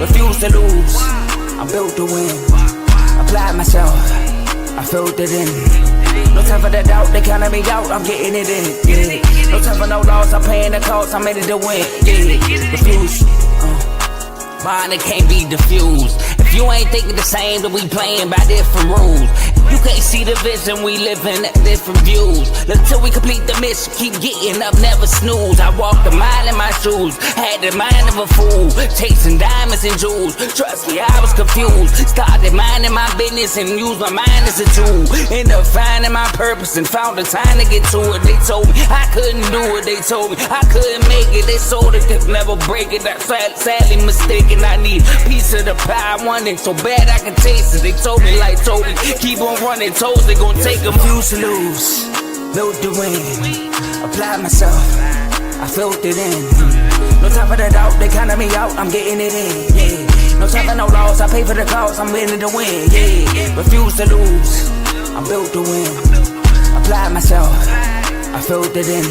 refuse to lose. I'm built to win. Applied myself, I filled it in. No time for the doubt, they counted me out, I'm getting it in. Yeah. No time for no loss, I'm paying the cost, I'm ready to win. Yeah. Refuse. Mine, it can't be diffused. If you ain't thinking the same, then we playing by different rules. You can't see the vision, we living at different views. Until we complete the mission, keep getting up, never snooze. I walked a mile in my shoes, had the mind of a fool, chasing diamonds and jewels. Trust me, I was confused. Started minding my business and used my mind as a tool. Ended up finding my purpose and found the time to get to it. They told me I couldn't do it, they told me I couldn't make it. They sold it, could never break it. That's sadly mistaken. I need a piece of the pie, I want it so bad I can taste it. They told me like told me, keep on running toes, they gon' take them. Refuse to lose, built to win. Applied myself, I filled it in. No time for the doubt, they counted me out, I'm getting it in. Yeah. No time for no loss, I pay for the cost, I'm winning to win. Yeah. Refuse to lose, I'm built to win. Applied myself, I filled it in.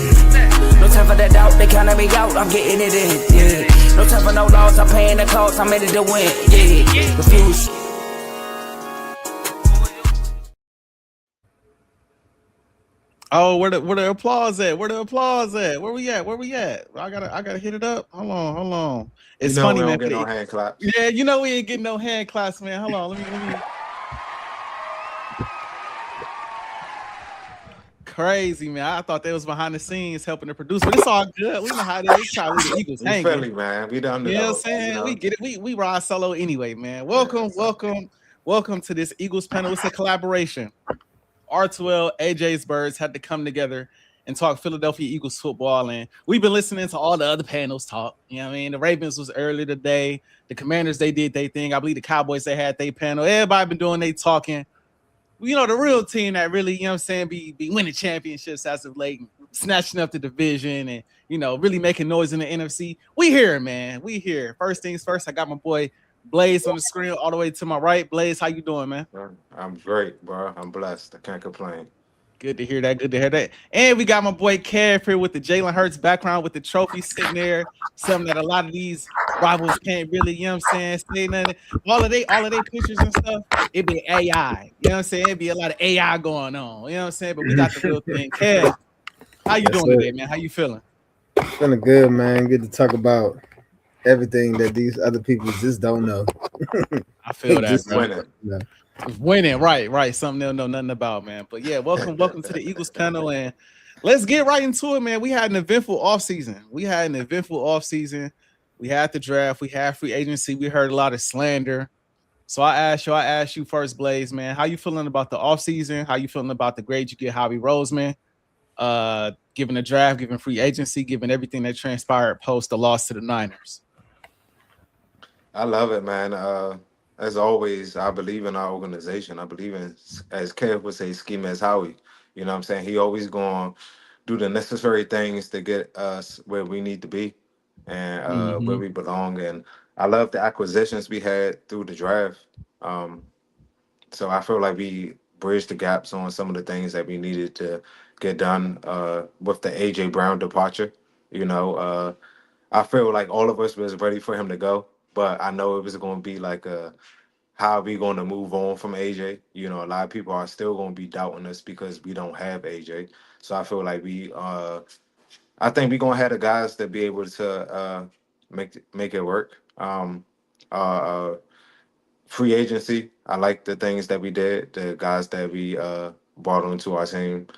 No time for the doubt, they counted me out, I'm getting it in. Yeah. No time for no loss, I'm paying the cost, I'm ready to win. Yeah. Refuse. Oh, where the applause at? Where the applause at? Where we at? Where we at? I gotta hit it up. Hold on. It's funny, we man. don't get no hand claps. Yeah, you know we ain't getting no hand claps, man. Hold on, let me. Crazy, man. I thought they was behind the scenes helping the producer, but it's all good. We know how it is. Try the Eagles hanging. Philly, man. We done. You know what I'm saying? You know? We get it. We ride solo anyway, man. Welcome to this Eagles panel. It's a collaboration. R2L, Ajae's Birds had to come together and talk Philadelphia Eagles football. And we've been listening to all the other panels talk. You know what I mean? The Ravens was earlier today. The Commanders, they did their thing. I believe the Cowboys, they had their panel. Everybody been doing their talking. You know, the real team that really, you know what I'm saying, be winning championships as of late, snatching up the division and, you know, really making noise in the NFC. We here, man. We here. First things first, I got my boy Blaze on the screen all the way to my right. Blaze, how you doing, man? I'm great, bro. I'm blessed. I can't complain. Good to hear that. And we got my boy Kev here with the Jalen Hurts background with the trophy sitting there. Something that a lot of these rivals can't really, you know what I'm saying, say nothing. All of they pictures and stuff, it be AI. You know what I'm saying? It'd be a lot of AI going on. You know what I'm saying? But we got the real thing. Kev, how you doing today, man? How you feeling? Feeling good, man. Good to talk about everything that these other people just don't know. I feel that, just bro. winning. Yeah. Winning, right. Something they'll know nothing about, man. But yeah, welcome to the Eagles panel, and let's get right into it, man. We had an eventful offseason. We had the draft. We had free agency. We heard a lot of slander. So I asked you first, Blaze, man. How you feeling about the offseason? How you feeling about the grade you get Howie Roseman? Given the draft, given free agency, given everything that transpired post the loss to the Niners. I love it, man. As always, I believe in our organization. I believe in, as Kev would say, scheme as Howie. You know what I'm saying? He always going to do the necessary things to get us where we need to be and where we belong. And I love the acquisitions we had through the draft. So I feel like we bridged the gaps on some of the things that we needed to get done with the Ajae Brown departure. You know, I feel like all of us was ready for him to go. But I know it was going to be like how are we going to move on from Ajae? You know, a lot of people are still going to be doubting us because we don't have Ajae. So I feel like I think we're going to have the guys to be able to make it work. Free agency, I like the things that we did, the guys that we brought onto our team.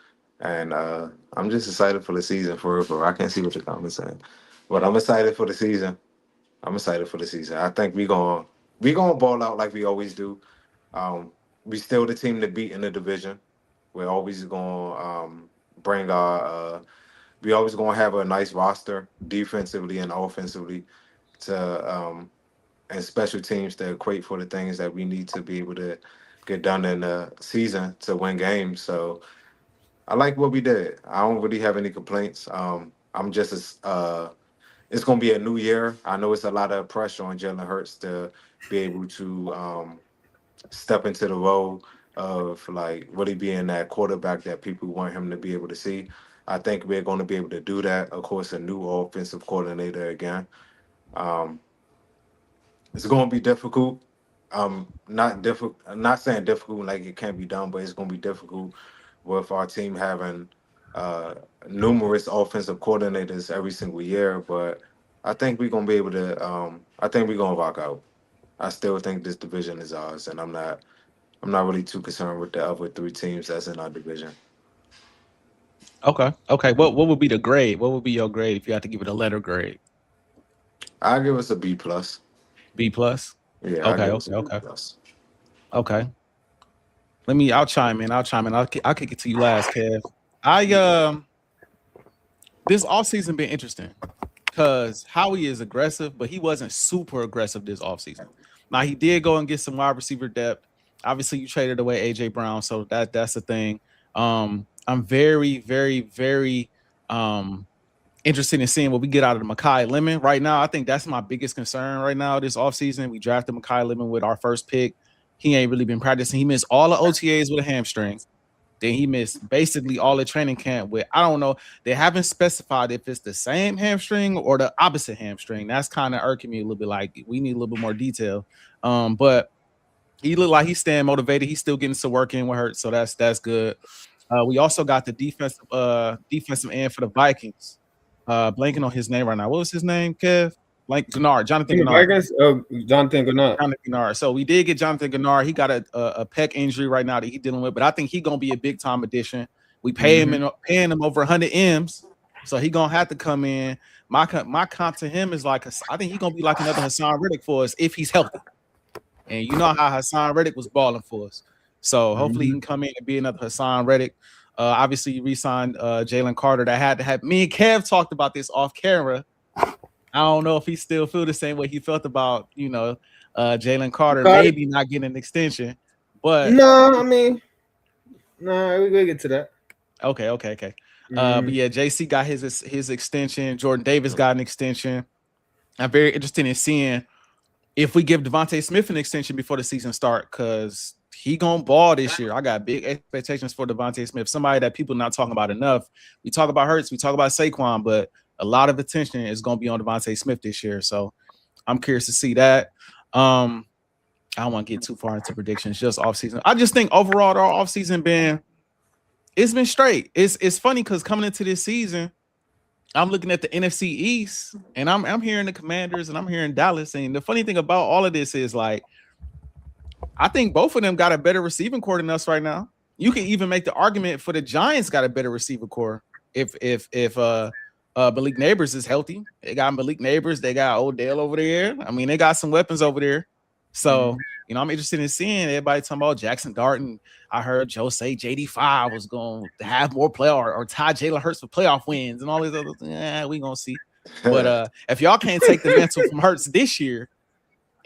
And I'm just excited for the season, for real. I can't see what the comments saying. But I'm excited for the season. I think we're gonna ball out like we always do. We still the team to beat in the division. We're always gonna bring our. We always gonna have a nice roster defensively and offensively to and special teams to equate for the things that we need to be able to get done in the season to win games. So I like what we did. I don't really have any complaints. I'm just as it's going to be a new year. I know it's a lot of pressure on Jalen Hurts to be able to step into the role of like really being that quarterback that people want him to be able to see. I think we're going to be able to do that. Of course, a new offensive coordinator again. It's going to be difficult. Not difficult. I'm not saying difficult like it can't be done, but it's going to be difficult with our team having uh, numerous offensive coordinators every single year. But I think we're going to be able to. I think we're going to rock out. I still think this division is ours, and I'm not. I'm not really too concerned with the other three teams that's in our division. Okay. Okay. What would be the grade? What would be your grade if you had to give it a letter grade? I give us a B plus. B plus. Yeah, I Okay. give us a Okay. B Okay. plus. Okay. I'll chime in. I'll chime in. I'll kick it to you last, Kev. This offseason been interesting because Howie is aggressive, but he wasn't super aggressive this offseason. Now he did go and get some wide receiver depth. Obviously, you traded away Ajae Brown, so that's the thing. I'm very, very, very interested in seeing what we get out of the Mekhi Lemon right now. I think that's my biggest concern right now this offseason. We drafted Mekhi Lemon with our first pick. He ain't really been practicing. He missed all the OTAs with a hamstring. Then he missed basically all the training camp with, I don't know. They haven't specified if it's the same hamstring or the opposite hamstring. That's kind of irking me a little bit. Like, we need a little bit more detail. But he looked like he's staying motivated. He's still getting some work in with Hurts, so that's good. We also got the defensive end for the Vikings. Blanking on his name right now. What was his name, Kev? Jonathan Gennard. Oh, Jonathan Gennard. Jonathan Gennard. So we did get Jonathan Gennard. He got a pec injury right now that he's dealing with, but I think he's gonna be a big time addition. We paying him over 100 M's, so he gonna have to come in. My comp to him is like I think he's gonna be like another Hassan Reddick for us if he's healthy. And you know how Hassan Reddick was balling for us. So hopefully he can come in and be another Hassan Reddick. Obviously, you re-signed Jalen Carter. That had to have me and Kev talked about this off camera. I don't know if he still feel the same way he felt about, Jalen Carter maybe not getting an extension. But no, I mean, no, we'll get to that. Okay. But yeah, JC got his extension. Jordan Davis got an extension. I'm very interested in seeing if we give Devontae Smith an extension before the season start, because he gonna ball this year. I got big expectations for Devontae Smith, somebody that people not talking about enough. We talk about Hurts, we talk about Saquon, but a lot of attention is gonna be on Devontae Smith this year. So I'm curious to see that. I don't want to get too far into predictions, just offseason. I just think overall our offseason it's been straight. It's funny because coming into this season, I'm looking at the NFC East and I'm hearing the Commanders and I'm hearing Dallas. And the funny thing about all of this is, like, I think both of them got a better receiving core than us right now. You can even make the argument for the Giants got a better receiver core if Malik Neighbors is healthy. They got Malik Neighbors, they got Odell over there. I mean, they got some weapons over there. So, I'm interested in seeing everybody talking about Jackson Darton. I heard Joe say JD5 was going to have more playoff or tie Jalen Hurts for playoff wins and all these other things. Yeah, we going to see. But if y'all can't take the mantle from Hurts this year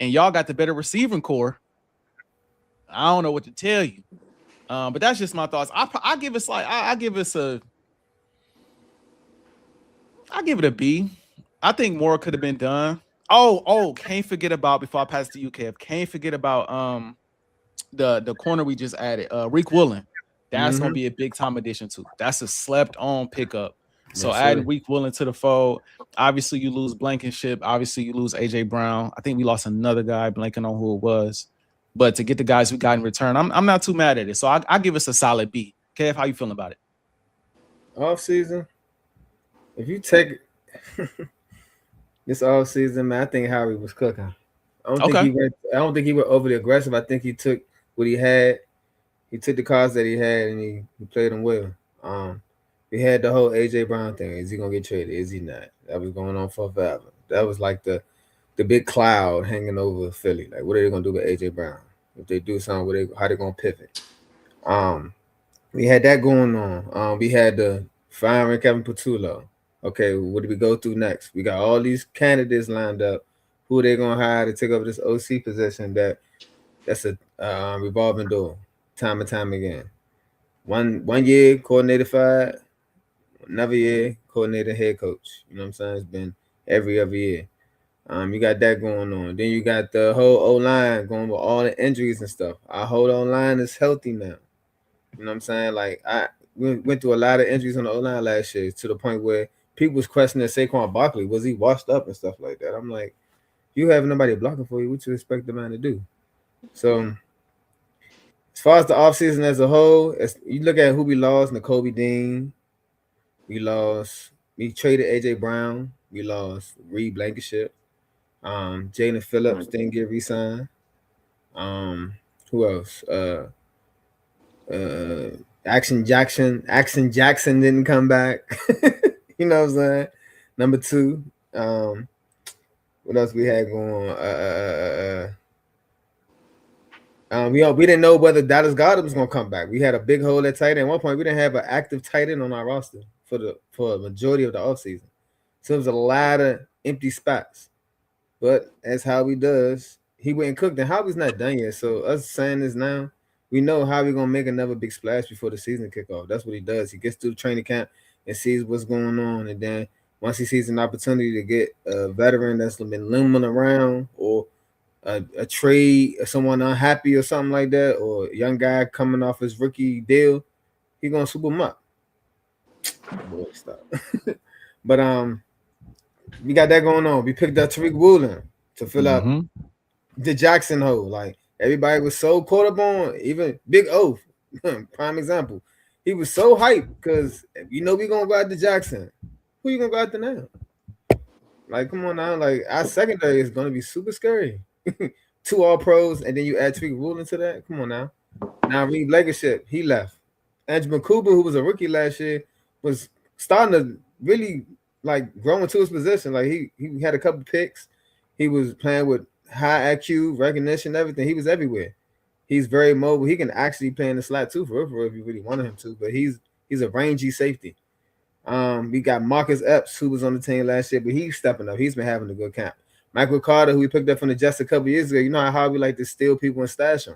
and y'all got the better receiving core, I don't know what to tell you. But that's just my thoughts. I give us I give it a B. I think more could have been done. Oh, can't forget about, before I pass to you, Kev, can't forget about the corner we just added, Reek Woolen. That's gonna be a big time addition too. That's a slept on pickup. So adding Reek Woolen to the fold. Obviously, you lose Blankenship. Obviously, you lose Ajae Brown. I think we lost another guy, blanking on who it was. But to get the guys we got in return, I'm not too mad at it. So I give us a solid B. Kev, how you feeling about it? Off season, if you take this off season, man, I think Howie was cooking. I don't think he went overly aggressive. I think he took what he had. He took the cards that he had and he played them well. We had the whole Ajae Brown thing. Is he gonna get traded? Is he not? That was going on for forever. That was like the big cloud hanging over Philly. Like, what are they gonna do with Ajae Brown? If they do something, how they gonna pivot? We had that going on. We had the firing Kevin Patullo. Okay, what do we go through next? We got all these candidates lined up. Who are they gonna hire to take over this OC position? That's a revolving door, time and time again. One year coordinator fired, another year coordinator head coach. You know what I'm saying? It's been every other year. You got that going on. Then you got the whole O-line going with all the injuries and stuff. Our whole O-line is healthy now. You know what I'm saying? Like, we went through a lot of injuries on the O-line last year to the point where people was questioning Saquon Barkley. Was he washed up and stuff like that? I'm like, you have nobody blocking for you, what you expect the man to do? So as far as the offseason as a whole, as you look at who we lost, N'Kobe Dean, we traded AJ Brown, we lost Reed Blankenship, Jalen Phillips didn't get re-signed. Who else? Action Jackson didn't come back. You know what I'm saying? Number 2. What else we had going on? We didn't know whether Dallas Goedert was gonna come back. We had a big hole at tight end. At one point, we didn't have an active tight end on our roster for a majority of the offseason. So it was a lot of empty spots. But as Howie does, he went and cooked, and Howie's not done yet. So us saying this now, we know Howie gonna make another big splash before the season kickoff. That's what he does. He gets through the training camp and sees what's going on, and then once he sees an opportunity to get a veteran that's been looming around, or a trade, or someone unhappy or something like that, or a young guy coming off his rookie deal, he gonna swoop him up. Boy, stop. But we got that going on. We picked up Tariq Woolen to fill up the Jackson hole. Like, everybody was so caught up on, even Big O, prime example. He was so hyped because we gonna go out to Jackson. Who you gonna go out to now? Like, come on now. Like, our secondary is gonna be super scary. 2 all pros, and then you add Tariq Woolen to that. Come on now. Now Reed Blankenship, he left. Andrew McCouber, who was a rookie last year, was starting to really like grow into his position. Like, he had a couple picks. He was playing with high IQ, recognition, everything. He was everywhere. He's very mobile. He can actually play in the slot too, for if you really wanted him to. But he's a rangy safety. We got Marcus Epps, who was on the team last year, but he's stepping up. He's been having a good camp. Michael Carter, who we picked up from the Jets a couple years ago. You know how we like to steal people and stash them.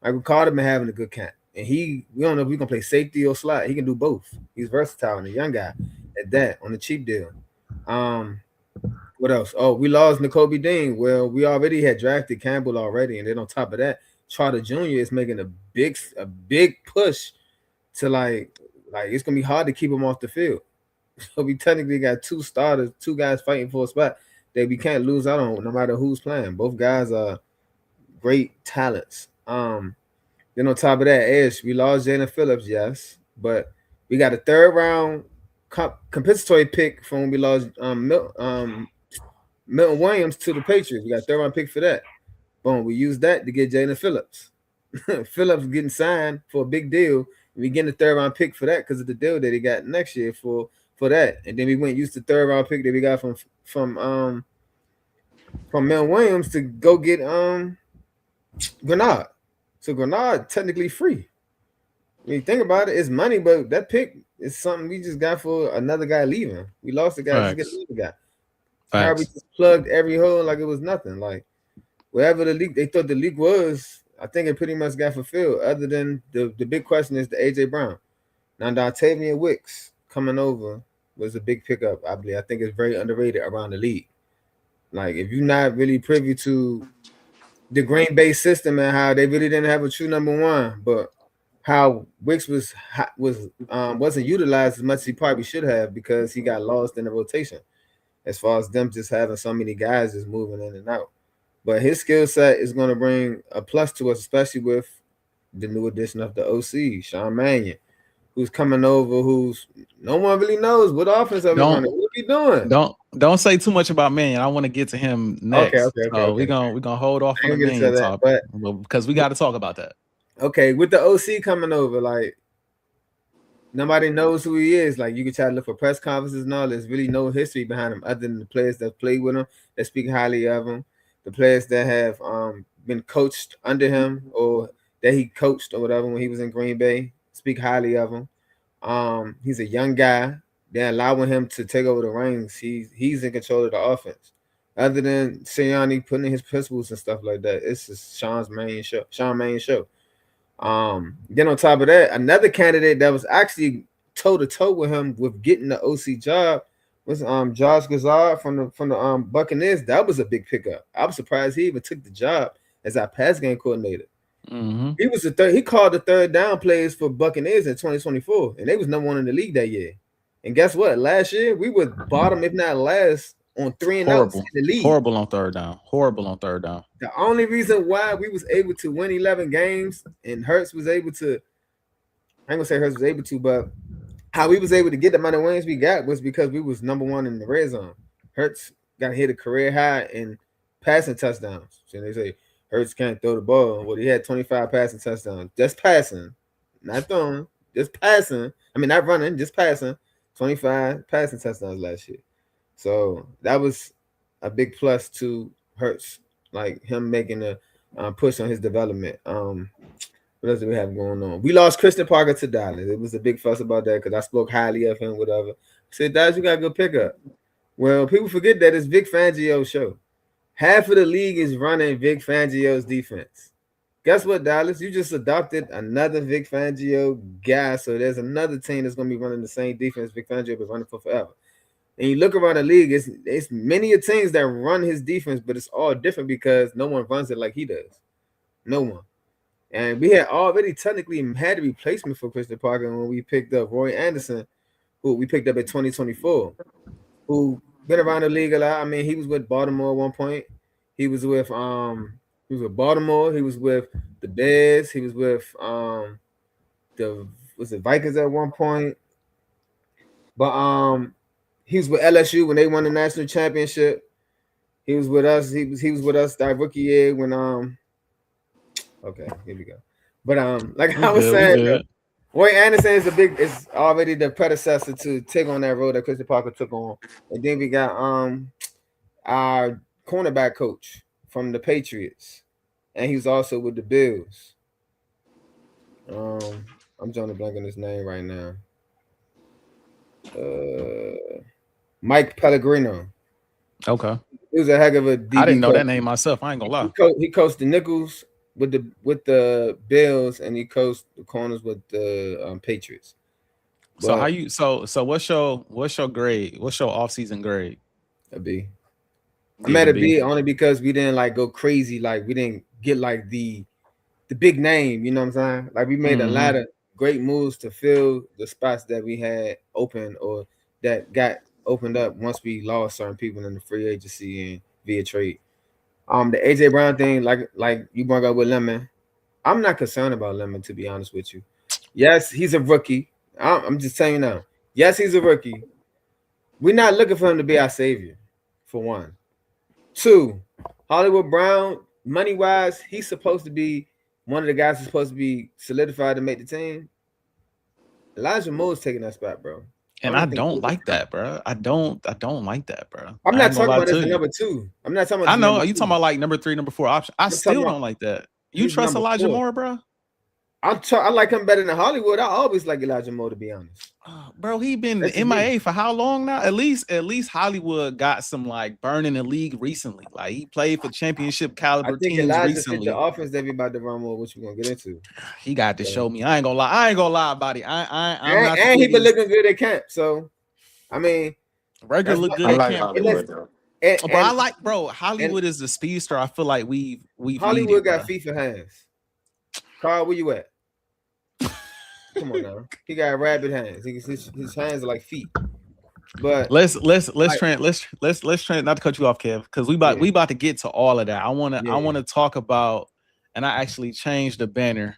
Michael Carter been having a good camp. And we don't know if we're going to play safety or slot. He can do both. He's versatile and a young guy at that on the cheap deal. What else? Oh, we lost N'Kobe Dean. Well, we already had drafted Campbell already. And then on top of that, Trotter Jr. is making a big push to like it's going to be hard to keep him off the field. So we technically got 2 starters, 2 guys fighting for a spot that we can't lose out on no matter who's playing. Both guys are great talents. Then on top of that, Edge, we lost Jalen Phillips, yes, but we got a 3rd round compensatory pick from when we lost Milton Williams to the Patriots. We got a 3rd round pick for that. Boom, we used that to get Jalen Phillips. Phillips getting signed for a big deal. We getting a 3rd round pick for that because of the deal that he got next year for that. And then we went and used the 3rd round pick that we got from Milton Williams to go get Grenard. So Grenard technically free. When you think about it, it's money, but that pick is something we just got for another guy leaving. We lost the guy, just get another guy. We just plugged every hole like it was nothing. Like, wherever the leak they thought the leak was, I think it pretty much got fulfilled. Other than the big question is the AJ Brown. Now, Dontavian Wicks coming over was a big pickup, I believe. I think it's very underrated around the league. Like, if you're not really privy to the Green Bay system and how they really didn't have a true number 1, but how Wicks wasn't utilized as much as he probably should have because he got lost in the rotation as far as them just having so many guys just moving in and out. But his skill set is going to bring a plus to us, especially with the new addition of the OC, Sean Mannion, who's coming over, who's no one really knows what offense are we running. What are we doing? Don't say too much about Mannion. I want to get to him next. Okay. We're gonna hold off on the Mannion talk, because we got to talk about that. Okay, with the OC coming over, like, nobody knows who he is. Like, you can try to look for press conferences and all. There's really no history behind him other than the players that play with him, that speak highly of him, the players that have been coached under him or that he coached or whatever when he was in Green Bay, speak highly of him. He's a young guy. They're allowing him to take over the reins. He's in control of the offense. Other than Sirianni putting in his principles and stuff like that, it's just Sean Mannion show. Then on top of that, another candidate that was actually toe-to-toe with him with getting the OC job was Josh Gazard from the Buccaneers. That was a big pickup. I was surprised he even took the job as our pass game coordinator. Mm-hmm. He was he called the 3rd down plays for Buccaneers in 2024, and they was number 1 in the league that year. And guess what? Last year we were bottom, if not last, on 3-and-outs Horrible. in the league. Horrible on third down. Horrible on third down. The only reason why we was able to win 11 games and Hurts was able to, I ain't gonna say Hurts was able to, but how we was able to get the amount of wins we got was because we was number one in the red zone. Hurts got hit a career high in passing touchdowns. So they say Hurts can't throw the ball. Well, he had 25 passing touchdowns. Just passing, not throwing, just passing. I mean, not running, just passing. 25 passing touchdowns last year. So that was a big plus to Hurts, like him making a push on his development. What else do we have going on? We lost Christian Parker to Dallas. It was a big fuss about that because I spoke highly of him, whatever. I said, Dallas, you got a good pickup. Well, people forget that it's Vic Fangio's show. Half of the league is running Vic Fangio's defense. Guess what, Dallas? You just adopted another Vic Fangio guy, so there's another team that's going to be running the same defense Vic Fangio been running for forever. And you look around the league, it's many teams that run his defense, but it's all different because no one runs it like he does. No one. And we had already technically had a replacement for Christian Parker when we picked up Roy Anderson, who we picked up in 2024, who been around the league a lot. I mean, he was with Baltimore at one point. He was with Baltimore. He was with the Bears. He was with the Vikings at one point. But he was with LSU when they won the national championship. He was with us. He was with us that rookie year when okay, here we go. But like I was saying, Roy Anderson is already the predecessor to take on that role that Christian Parker took on. And then we got our cornerback coach from the Patriots, and he was also with the Bills. I'm drawing a blank on his name right now. Mike Pellegrino. Okay. He was a heck of a DB I didn't know coach. that name myself. I ain't gonna lie. He coached the nickels with the Bills, and he coached the corners with the Patriots. But so how you so what's your grade? What's your offseason grade? A B. I'm at a B only because we didn't like go crazy, like we didn't get like the big name, you know what I'm saying? Like we made a lot of great moves to fill the spots that we had open or that got opened up once we lost certain people in the free agency and via trade. The AJ Brown thing, like you brought up with Lemon, I'm not concerned about Lemon, to be honest with you. Yes, he's a rookie. I'm just telling you now. Yes, he's a rookie. We're not looking for him to be our savior, for one. Two, Hollywood Brown, money-wise, he's supposed to be one of the guys who's supposed to be solidified to make the team. Elijah Moore's taking that spot, bro. And I don't like that, bro. I don't like that, bro. I'm not talking about this number two. I'm not talking about. I know you talking about like number 3, number 4 option. I still don't like that. You trust Elijah Moore, bro? I like him better than Hollywood. I always like Elijah Moore, to be honest. Bro, he been MIA for how long now? At least Hollywood got some like burn in the league recently. Like he played for championship caliber teams recently. The offense that we about to run more, what you gonna get into? He got to show me. I ain't gonna lie about it. And he been looking good at camp. So I mean, regular look good at camp. Hollywood, though. But I like, bro. Hollywood is the speedster. I feel like we've Hollywood got feet for hands. Carl, where you at? Come on now. He got rabbit hands. His hands are like feet. But let's trend not to cut you off, Kev, because we about to get to all of that. I wanna talk about, and I actually changed the banner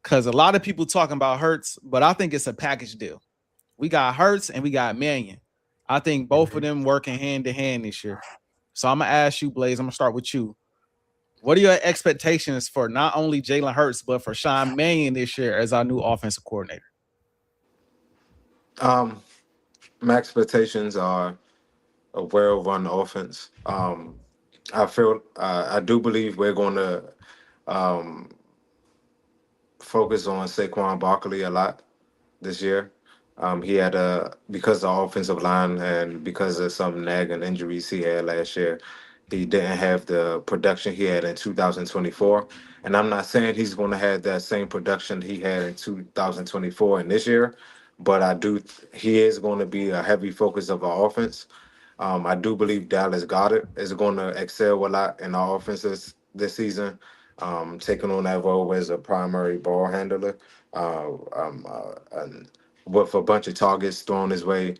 because a lot of people talking about Hurts, but I think it's a package deal. We got Hurts and we got Mannion. I think both of them working hand to hand this year. So I'm gonna ask you, Blaze. I'm gonna start with you. What are your expectations for not only Jalen Hurts, but for Sean Mannion this year as our new offensive coordinator? My expectations are a well-run offense. I do believe we're going to focus on Saquon Barkley a lot this year. He had because of the offensive line and because of some nagging injuries he had last year, he didn't have the production he had in 2024. And I'm not saying he's going to have that same production he had in 2024 and this year, but he is going to be a heavy focus of our offense. I do believe Dallas Goedert is going to excel a lot in our offenses this season, taking on that role as a primary ball handler, and with a bunch of targets thrown his way.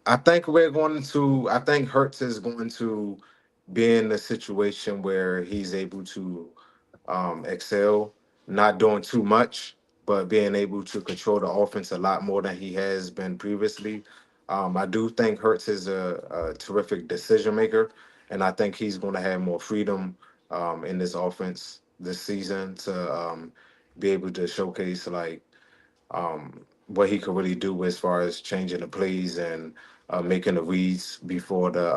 I think we're going to. I think Hertz is going to be in a situation where he's able to excel, not doing too much, but being able to control the offense a lot more than he has been previously. I do think Hertz is a terrific decision maker, and I think he's going to have more freedom in this offense this season to be able to showcase like what he could really do as far as changing the plays and making the reads before the.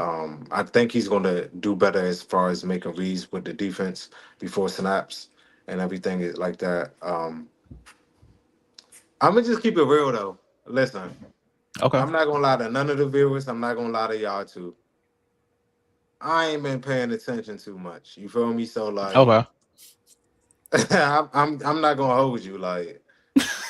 I think he's going to do better as far as making reads with the defense before snaps and everything like that. I'm gonna just keep it real though. Listen, Okay. I'm not gonna lie to none of the viewers. I'm not gonna lie to y'all too. I ain't been paying attention too much. You feel me? So like, Okay. I'm not gonna hold you. Like,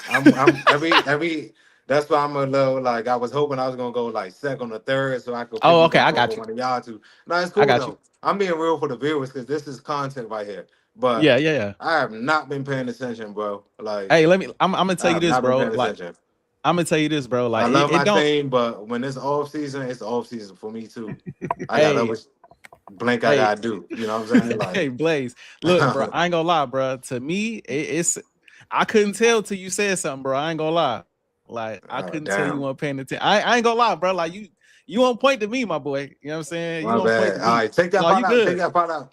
I'm every. That's why I'm a little like I was hoping I was gonna go like second or third so I could Oh, okay. piggyback I over got you. one of y'all two. No, it's I cool got you. though. I'm being real for the viewers because this is content right here. But Yeah, yeah, yeah. I have not been paying attention, bro. Like Hey, let me. I'm gonna I tell you have this, not been bro. paying Like, attention. I'm gonna tell you this, bro. I Like, love it my don't. team, but when it's off season for me too. I got Hey, other blank I hey, gotta do. You know what I'm saying? hey, Like Blaze. Look, bro. I ain't gonna lie, bro. To me, it's. I couldn't tell till you said something, bro. I ain't gonna lie. Like, I oh couldn't tell you damn. weren't paying attention. I ain't gonna lie, bro. Like you on point to me, my boy. You know what I'm saying? My You on point bad. to All me. right, take that No, part you out. Take good. that part out.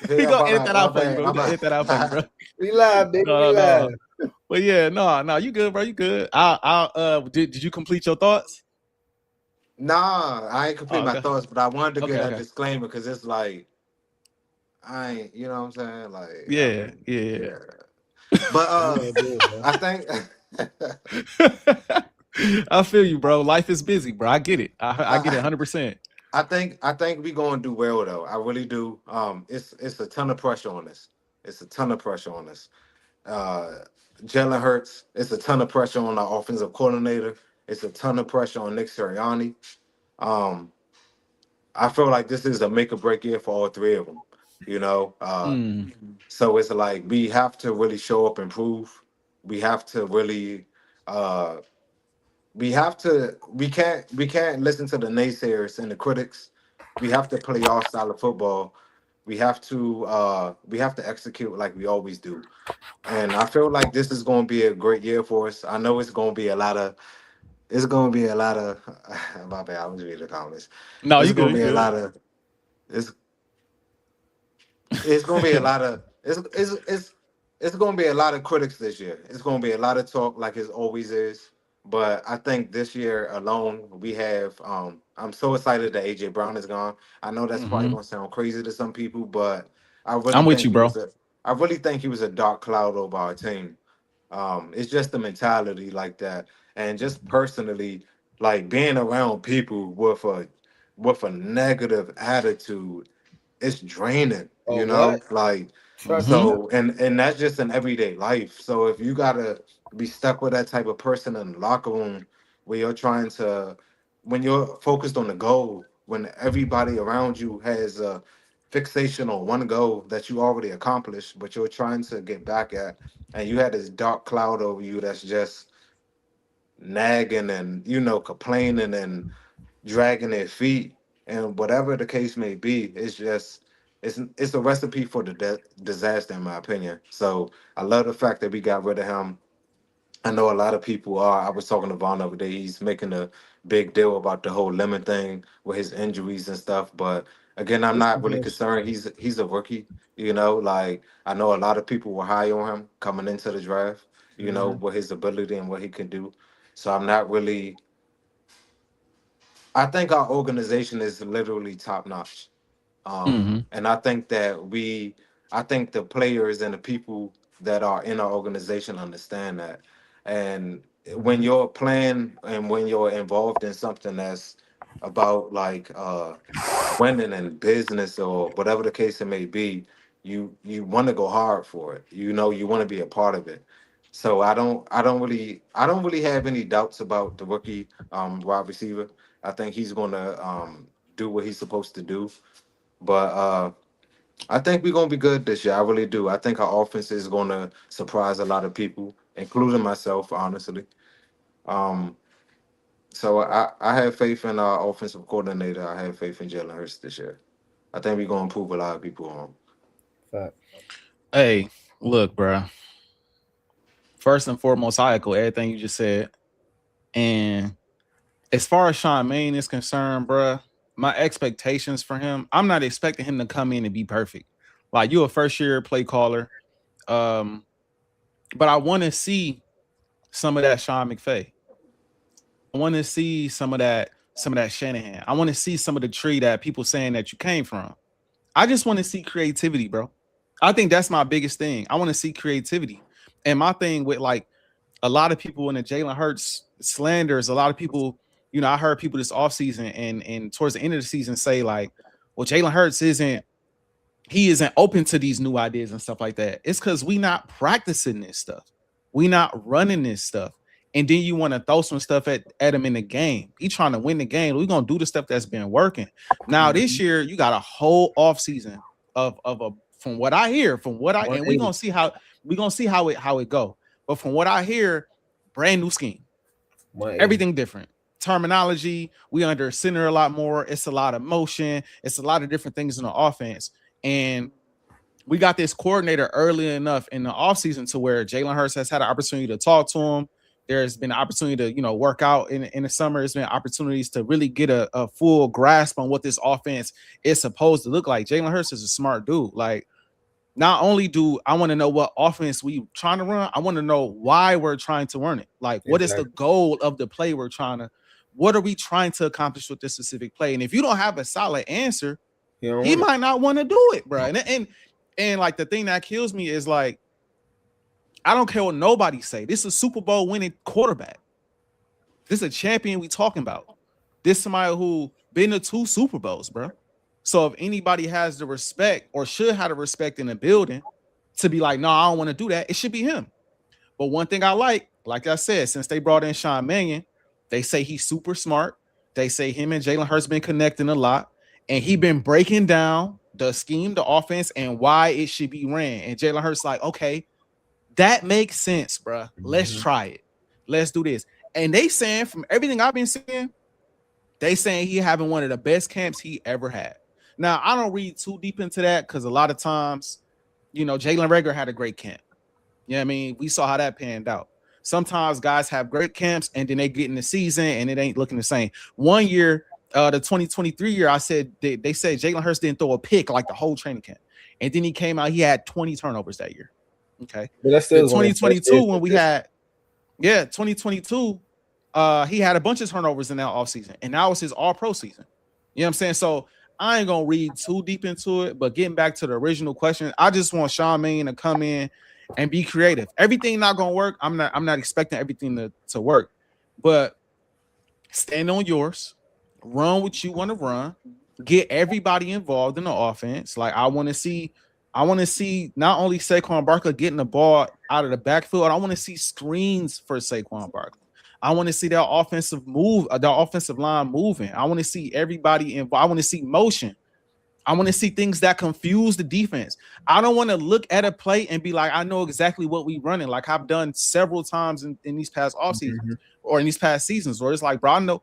Take We that gonna part edit out. that My out for you, bad. bro. My We gonna edit that out for you, bad. bro. We live, baby. No, We no, live. no. But yeah, no, you good, bro. You good. Did you complete your thoughts? Nah, I ain't complete Oh, my okay. thoughts, but I wanted to get Okay, that okay. disclaimer because it's like I ain't, you know what I'm saying? Like, I Yeah, mean, yeah. yeah. But You know good, bro. I think I feel you, bro. Life is busy, bro. I get it. I get it I, 100%. I think we gonna do well though. I really do. It's a ton of pressure on us. It's a ton of pressure on us. Uh, Jalen Hurts. It's a ton of pressure on our offensive coordinator. It's a ton of pressure on Nick Sirianni. Um, I feel like this is a make or break year for all three of them. You know, Mm. so it's like we have to really show up and prove. We have to really uh, we can't listen to the naysayers and the critics. We have to play our style of football. We have to execute like we always do. And I feel like this is going to be a great year for us. I know it's going to be a lot of my bad. I was reading the comments. No, It's you going good. to You be a good. lot of it's it's going to be a lot of it's going to be a lot of critics this year. It's going to be a lot of talk like it always is. But I think this year alone, we have. I'm so excited that AJ Brown is gone. I know that's probably Hmm. going to sound crazy to some people, but I really I'm with think you, he was bro. a. I really think he was a dark cloud over our team. It's just the mentality like that, and just personally, like being around people with a negative attitude, it's draining, Oh, what? like Trust Hmm. me. so and that's just in everyday life. So if you gotta be stuck with that type of person in the locker room where you're trying to when you're focused on the goal, when everybody around you has a fixation on one goal that you already accomplished, but you're trying to get back at, and you had this dark cloud over you that's just nagging and complaining and dragging their feet, and whatever the case may be, it's a recipe for the disaster, in my opinion. So I love the fact that we got rid of him. I know a lot of people are. I was talking to Vaughn the other day. He's making a big deal about the whole lemon thing with his injuries and stuff. But again, I'm This not is really bullshit. concerned. He's a rookie. Like I know a lot of people were high on him coming into the draft. Mm-hmm. With his ability and what he can do. So I'm not really. I think our organization is literally top notch. Hmm. And I think the players and the people that are in our organization understand that. And when Mm-hmm. you're playing and when you're involved in something that's about like winning in business or whatever the case it may be, you want to go hard for it. You want to be a part of it. So I don't really have any doubts about the rookie wide receiver. I think he's gonna do what he's supposed to do. But I think we're gonna be good this year. I really do. I think our offense is gonna surprise a lot of people, including myself, honestly. Um, So I have faith in our offensive coordinator. I have faith in Jalen Hurts this year. I think we're gonna prove a lot of people wrong. Fact. Hey, look, bro. First and foremost, I echo everything you just said. And as far as Sean Maine is concerned, bro, my expectations for him, I'm not expecting him to come in and be perfect. Like, you're a first-year play caller. But I want to see some of that Sean McVay. I want to see some of that Shanahan. I want to see some of the tree that people saying that you came from. I just want to see creativity, bro. I think that's my biggest thing. I want to see creativity. And my thing with, like, a lot of people in the Jalen Hurts slanders, a lot of people, you know, I heard people this offseason and towards the end of the season say, like, well, Jalen Hurts isn't open to these new ideas and stuff like that. It's because we not practicing this stuff. We not running this stuff. And then you want to throw some stuff at him in the game. He trying to win the game. We're going to do the stuff that's been working. Now, this year, you got a whole offseason of from what I hear, and we're going to see how it go. But from what I hear, brand new scheme. Everything different. Terminology, we under center a lot more. It's a lot of motion. It's a lot of different things in the offense. And we got this coordinator early enough in the offseason to where Jalen Hurts has had an opportunity to talk to him. There's been an opportunity to, you know, work out in the summer. There's been opportunities to really get a full grasp on what this offense is supposed to look like. Jalen Hurts is a smart dude. Like, not only do I want to know what offense we trying to run, I want to know why we're trying to run it. Like, what is the goal of the play what are we trying to accomplish with this specific play? And if you don't have a solid answer, he might not want to do it, bro. And like, the thing that kills me is, like, I don't care what nobody say. This is a Super Bowl winning quarterback. This is a champion we talking about. This is somebody who been to 2 Super Bowls, bro. So if anybody has the respect or should have the respect in the building to be like, no, I don't want to do that, it should be him. But one thing I like I said, since they brought in Sean Mannion, they say he's super smart. They say him and Jalen Hurts been connecting a lot. And he been breaking down the scheme, the offense, and why it should be ran. And Jalen Hurts like, okay, that makes sense, bro. Let's try it. Let's do this. And they saying, from everything I've been seeing, they saying he having one of the best camps he ever had. Now, I don't read too deep into that because a lot of times, you know, Jalen Reagor had a great camp. You know what I mean? We saw how that panned out. Sometimes guys have great camps and then they get in the season and it ain't looking the same. One year, the 2023 year, I said they said Jalen Hurts didn't throw a pick like the whole training camp. And then he came out, he had 20 turnovers that year. Okay. But that's still 2022 when we had 2022, he had a bunch of turnovers in that offseason, and that was his all-pro season. You know what I'm saying? So I ain't gonna read too deep into it, but getting back to the original question, I just want Sean Mannion to come in and be creative. Everything not gonna work. I'm not expecting everything to work, but stand on yours, run what you want to run, get everybody involved in the offense. Like, I want to see not only Saquon Barkley getting the ball out of the backfield, I want to see screens for Saquon Barkley. I want to see their offensive line moving. I want to see everybody involved. I want to see motion. I want to see things that confuse the defense. I don't want to look at a play and be like, I know exactly what we running, like I've done several times in these past off seasons or in these past seasons, where it's like, bro, I know,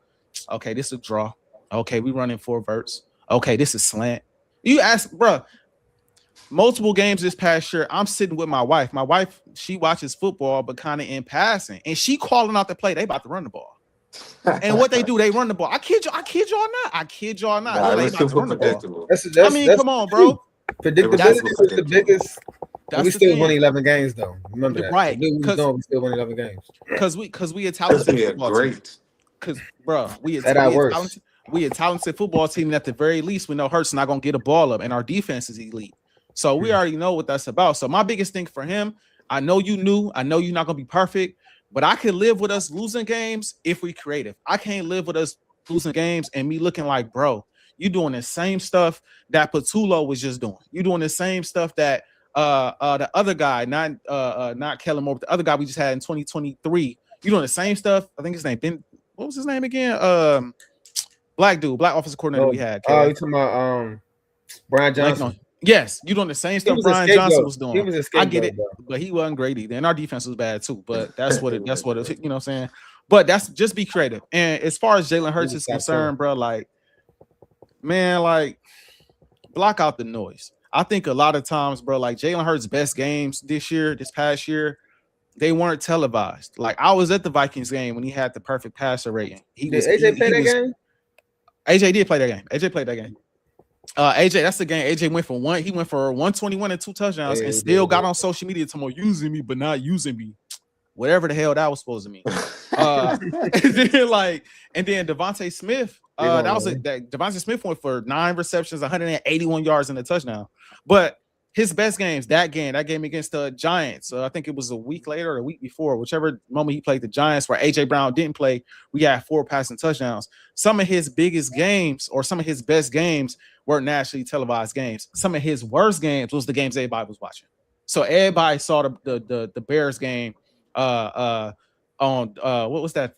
okay, this is a draw. Okay, we running 4 verts. Okay, this is slant. You ask, bro, multiple games this past year, I'm sitting with my wife. My wife, she watches football, but kind of in passing, and she calling out the play. They about to run the ball. And what they do, they run the ball. I kid y'all not. Nah, They it's about to super run the predictable. ball. Come on, bro. Predictability is the biggest. We still won 11 games, though. Remember that, right? We still won 11 games Because we a talented football team. Because, bro, we a talented football team. And at the very least, we know Hurts not gonna get a ball up, and our defense is elite. So we already know what that's about. So my biggest thing for him, I know you're not gonna be perfect, but I can live with us losing games if we creative. I can't live with us losing games and me looking like, bro, you doing the same stuff that Patullo was just doing. You doing the same stuff that the other guy, not Kellen Moore, but the other guy we just had in 2023. You doing the same stuff. I think his name Ben. What was his name again? Black offensive coordinator we had. Oh, you talking about Brian Johnson? Yes, you doing the same stuff Brian Johnson was doing. He was a scapegoat, I get it, bro. but he wasn't great either. And our defense was bad too. But that's what it. You know what I'm saying? But that's just be creative. And as far as Jalen Hurts is concerned, bro, like, man, like, block out the noise. I think a lot of times, bro, like Jalen Hurts' best games this past year, they weren't televised. Like, I was at the Vikings game when he had the perfect passer rating. Did AJ play that game? AJ did play that game. AJ played that game. AJ, that's the game. AJ went for 121 and 2 touchdowns and still got on social media talking about using me, but not using me. Whatever the hell that was supposed to mean. And then Devontae Smith, Devontae Smith went for 9 receptions, 181 yards and a touchdown. But his best games, that game against the Giants, I think it was a week later or a week before, whichever moment he played the Giants, where AJ Brown didn't play, we had 4 passing touchdowns. Some of his biggest games or some of his best games were nationally televised games. Some of his worst games was the games everybody was watching. So everybody saw the Bears game on what was that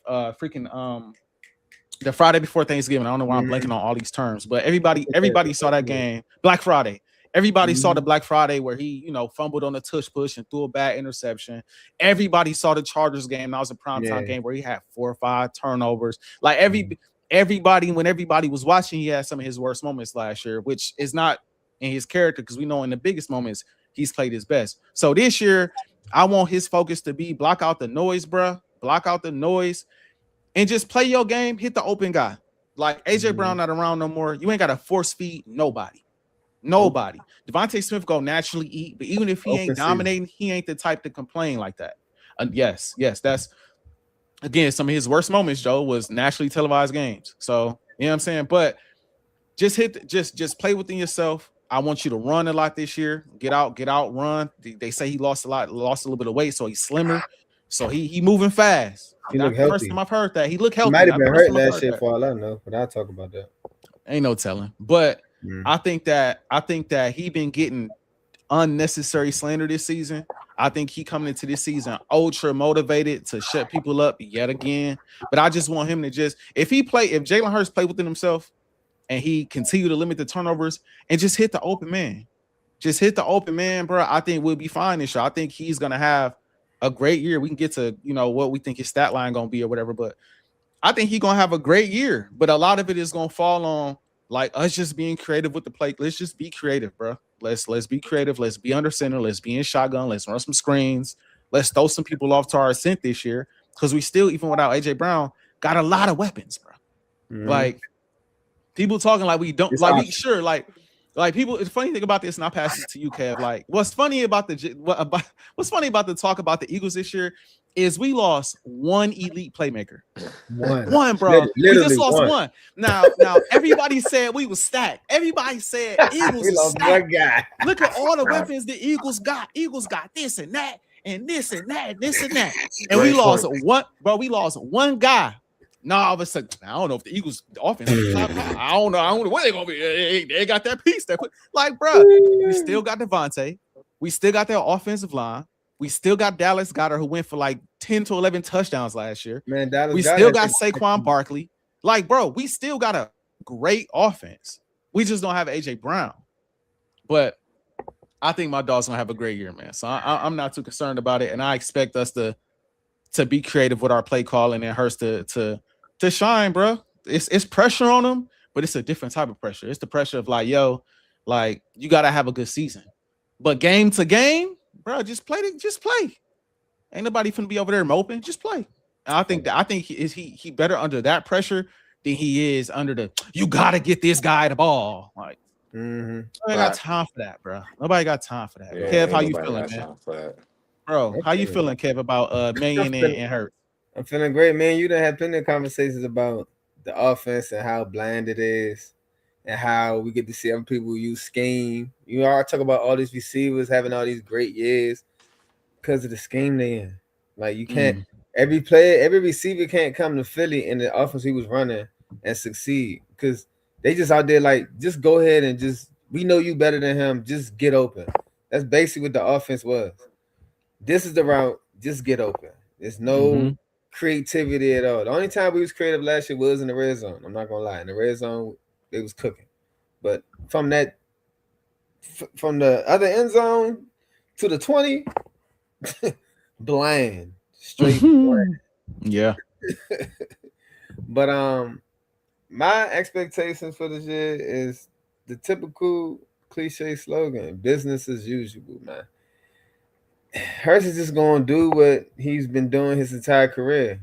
the Friday before Thanksgiving. I don't know why I'm blanking on all these terms, but everybody saw that game. Black Friday. Everybody saw the Black Friday where he, fumbled on a tush push and threw a bad interception. Everybody saw the Chargers game. That was a primetime game where he had 4 or 5 turnovers. Like everybody, when everybody was watching, he had some of his worst moments last year, which is not in his character because we know in the biggest moments he's played his best. So this year, I want his focus to be block out the noise, bro. Block out the noise and just play your game. Hit the open guy. Like AJ Brown not around no more. You ain't got to force feed nobody. Devontae Smith go naturally eat, but even if he ain't dominating, he ain't the type to complain like that. Yes, that's again some of his worst moments, Joe, was nationally televised games. So you know what I'm saying? But just play within yourself. I want you to run a lot this year. Get out, run. They say he lost a little bit of weight, so he's slimmer. So he moving fast. He look healthy. First time I've heard that. He look healthy. He might have been hurt last year for all I know, but I'll talk about that. Ain't no telling. But I think that he been getting unnecessary slander this season. I think he coming into this season ultra motivated to shut people up yet again. But I just want him to if Jalen Hurts play within himself and he continue to limit the turnovers and just hit the open man. Just hit the open man, bro. I think we'll be fine this year. I think he's gonna have a great year. We can get to what we think his stat line gonna be or whatever, but I think he's gonna have a great year. But a lot of it is gonna fall on like us just being creative with the play. Let's just be creative, bro. Let's be creative. Let's be under center. Let's be in shotgun. Let's run some screens. Let's throw some people off to our scent this year because we still, even without AJ Brown, got a lot of weapons, bro. Like people talking like we don't, like people. The funny thing about this, and I'll pass it to you, Kev. Like, what's funny about the talk about the Eagles this year is we lost one elite playmaker. One, bro. We just lost one. Now everybody said we was stacked. Everybody said Eagles we lost stacked. one guy. Look at all the weapons the Eagles got. Eagles got this and that and this and that and this and that. And we lost one, bro. We lost one guy. Now all of a sudden, I don't know if the Eagles offense. I don't know what they're gonna be. They got that piece. Like, bro, we still got Devontae. We still got their offensive line. We still got Dallas Goedert, who went for like 10 to 11 touchdowns last year. Man, Dallas we still got Saquon Barkley. Like, bro, we still got a great offense. We just don't have AJ Brown. But I think my dog's gonna have a great year, man. So I'm not too concerned about it, and I expect us to be creative with our play calling and Hurts to shine, bro. It's pressure on him, but it's a different type of pressure. It's the pressure of like, yo, like you gotta have a good season. But game to game, bro, just play. Ain't nobody finna be over there moping. Just play. And I think he better under that pressure than he is under the you gotta get this guy the ball. Like nobody got time for that, bro. Nobody got time for that. Yeah, Kev, how you feeling, man? Bro, how you feeling, Kev, about Mannion and Hurts? I'm feeling great, man. You done had plenty of conversations about the offense and how bland it is and how we get to see other people use scheme. You all talk about all these receivers having all these great years because of the scheme they in. Like you can't every receiver can't come to Philly in the offense he was running and succeed because they just out there like just go ahead and just we know you better than him. Just get open. That's basically what the offense was. This is the route. Just get open. There's no creativity at all. The only time we was creative last year was in the red zone. I'm not gonna lie. In the red zone, they was cooking. But from the other end zone to the 20, bland, straight bland. Yeah. But my expectations for this year is the typical cliche slogan: business as usual, man. Hurst is just gonna do what he's been doing his entire career.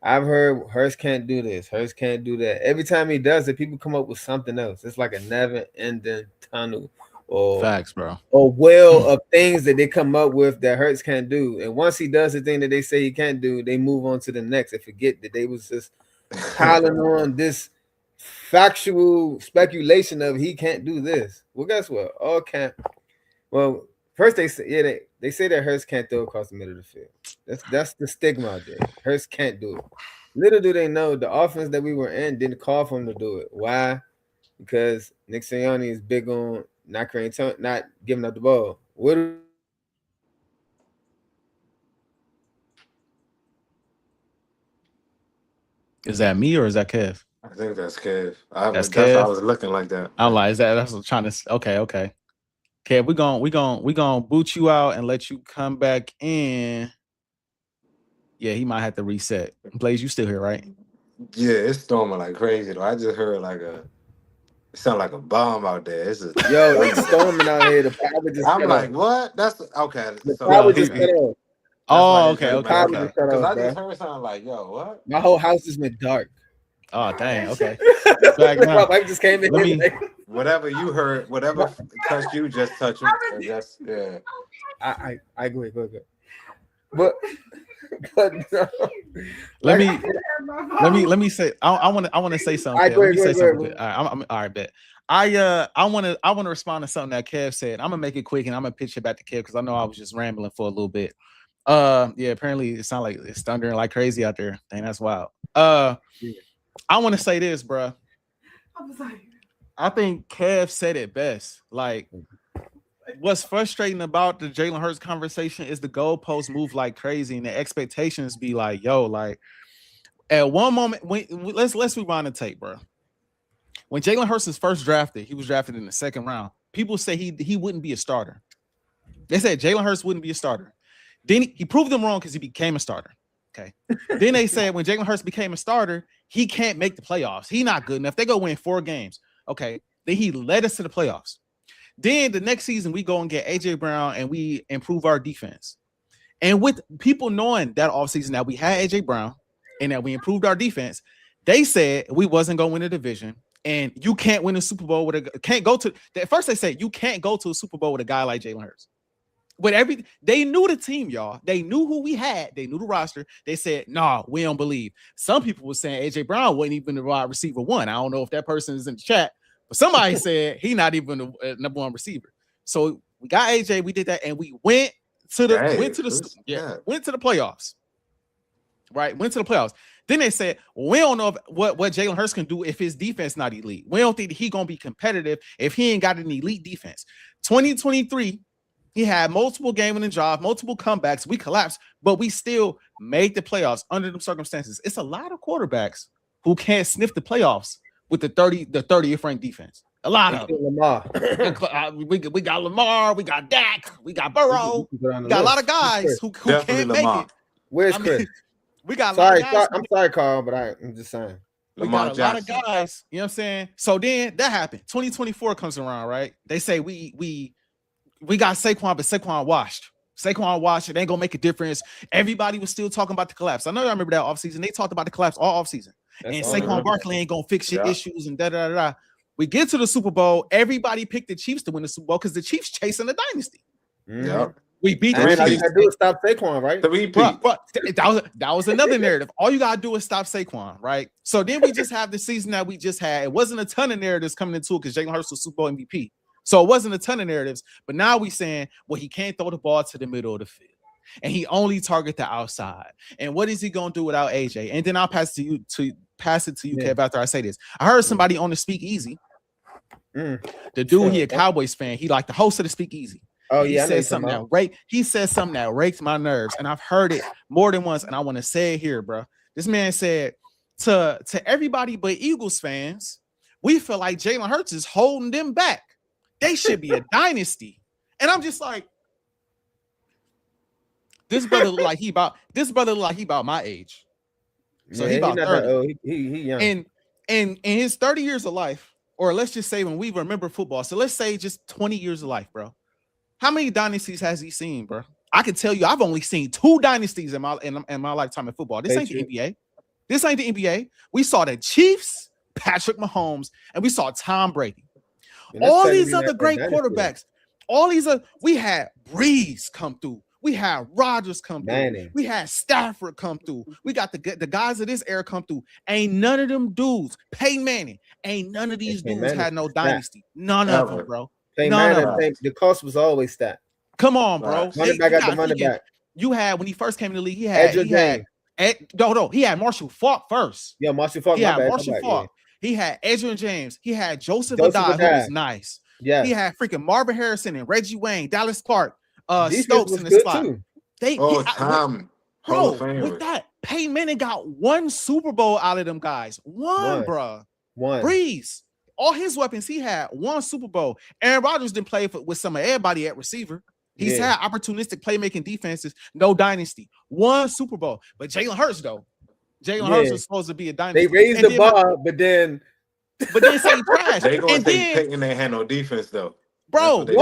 I've heard Hurst can't do this, Hurst can't do that. Every time he does it, people come up with something else. It's like a never-ending tunnel or Facts, bro. well of things that they come up with that Hurts can't do. And once he does the thing that they say he can't do, they move on to the next and forget that they was just piling on this factual speculation of he can't do this. Well, guess what? All can't. Well, first they say they say that Hurts can't throw across the middle of the field. That's the stigma out there. Hurts can't do it. Little do they know the offense that we were in didn't call for him to do it. Why? Because Nick Sirianni is big on not giving up the ball. What is that me or is that Kev? I think that's Kev. That's Kev? how I was looking like that. I'm like, that's what I'm trying to. Okay. Kev, we gonna boot you out and let you come back in. Yeah, he might have to reset. Blaze, you still here, right? Yeah, it's storming like crazy though. I just heard it sound like a bomb out there. It's it's storming out here. The power just I'm like, what? That's okay. The power just cut off. Oh, okay. Because I just heard something like, yo, what? My whole house just went dark. Oh, dang. Okay. My wife just came in. Whatever you heard, whatever touched you, just touch him. Just yeah. I agree. Go ahead. But no. let me say I want to say something. Let me say something. All right, bet. I want to respond to something that Kev said. I'm gonna make it quick and I'm gonna pitch it back to Kev because I know I was just rambling for a little bit. Yeah, apparently it sounds like it's thundering like crazy out there. Dang, that's wild. I want to say this, bro. I think Kev said it best. Like, what's frustrating about the Jalen Hurts conversation is the goalposts move like crazy and the expectations be like, yo, like at one moment, let's rewind the tape, bro. When Jalen Hurts was first drafted, he was drafted in the second round. People say he wouldn't be a starter. They said Jalen Hurts wouldn't be a starter. Then he proved them wrong because he became a starter. Okay. Then they said when Jalen Hurts became a starter, he can't make the playoffs. He's not good enough. They go win 4 games. Okay. Then he led us to the playoffs. Then the next season, we go and get Ajae Brown and we improve our defense. And with people knowing that offseason that we had Ajae Brown and that we improved our defense, they said we wasn't going to win a division. And you can't win a Super Bowl at first they said you can't go to a Super Bowl with a guy like Jalen Hurts. They knew the team, y'all. They knew who we had. They knew the roster. They said, nah, we don't believe. Some people were saying Ajae Brown wasn't even the wide receiver 1. I don't know if that person is in the chat, but somebody said he not even the number 1 receiver. So we got Ajae, we did that, and we went to the playoffs. Right? Went to the playoffs. Then they said, we don't know what Jalen Hurts can do if his defense not elite. We don't think he gonna be competitive if he ain't got an elite defense. 2023. He had multiple game-winning drives, multiple comebacks. We collapsed, but we still made the playoffs under them circumstances. It's a lot of quarterbacks who can't sniff the playoffs with the 30th ranked defense. A lot of them. Lamar. we got Lamar, we got Dak, we got Burrow. We got a lot of guys who can't make it. Where's Chris? We got a lot of guys. I'm sorry, Carl, but I'm just saying. We got a lot of guys. You know what I'm saying? So then that happened. 2024 comes around, right? They say we got Saquon, but Saquon washed. It ain't gonna make a difference. Everybody was still talking about the collapse. I know I remember that offseason. They talked about the collapse all offseason. And Saquon Barkley ain't gonna fix your issues and da. We get to the Super Bowl. Everybody picked the Chiefs to win the Super Bowl because the Chiefs chasing the dynasty. Yep. We beat the Chiefs. All you gotta do is stop Saquon, right? That was another narrative. All you gotta do is stop Saquon, right? So then we just have the season that we just had. It wasn't a ton of narratives coming into it because Jalen Hurts was Super Bowl MVP. So it wasn't a ton of narratives, but now we saying, well, he can't throw the ball to the middle of the field, and he only target the outside. And what is he gonna do without Ajae? And then I'll pass it to you, Kev, after I say this. I heard somebody on the Speakeasy. The dude, he a Cowboys fan. He like the host of the Speakeasy. Oh yeah, he said something that raked my nerves, and I've heard it more than once, and I want to say it here, bro. This man said to everybody but Eagles fans, we feel like Jalen Hurts is holding them back. They should be a dynasty. And I'm just like, this brother look like he about my age. So he about not 30. that old. He young. And in his 30 years of life, or let's just say when we remember football, so let's say just 20 years of life, bro. How many dynasties has he seen, bro? I can tell you, I've only seen 2 dynasties in my lifetime in football. This ain't the NBA. This ain't the NBA. We saw the Chiefs, Patrick Mahomes, and we saw Tom Brady. All these other great quarterbacks. All these we had Breeze come through. We had Rodgers come through. We had Stafford come through. We got the guys of this era come through. Ain't none of them dudes. Peyton Manning. Ain't none of these dudes had no dynasty. None of them, bro. The cost was always that. Come on, bro. Money back got the money back. You had when he first came in the league, he had Marshall Faulk first. Yeah, Marshall Faulk. Yeah, Marshall Faulk. Yeah. He had Adrian James. He had Joseph Ajae, who was nice. Yeah, he had freaking Marvin Harrison and Reggie Wayne, Dallas Clark, Stokes in the spot. With that, Peyton Manning got 1 Super Bowl out of them guys. One. Breeze. All his weapons, he had 1 Super Bowl. Aaron Rodgers didn't play with some of everybody at receiver. He's had opportunistic playmaking defenses, no dynasty. 1 Super Bowl. But Jalen Hurts, though. Jalen Hurts was supposed to be a dynasty. They raised the bar, but then say trash. They gonna think Peyton ain't had no defense though. Bro. And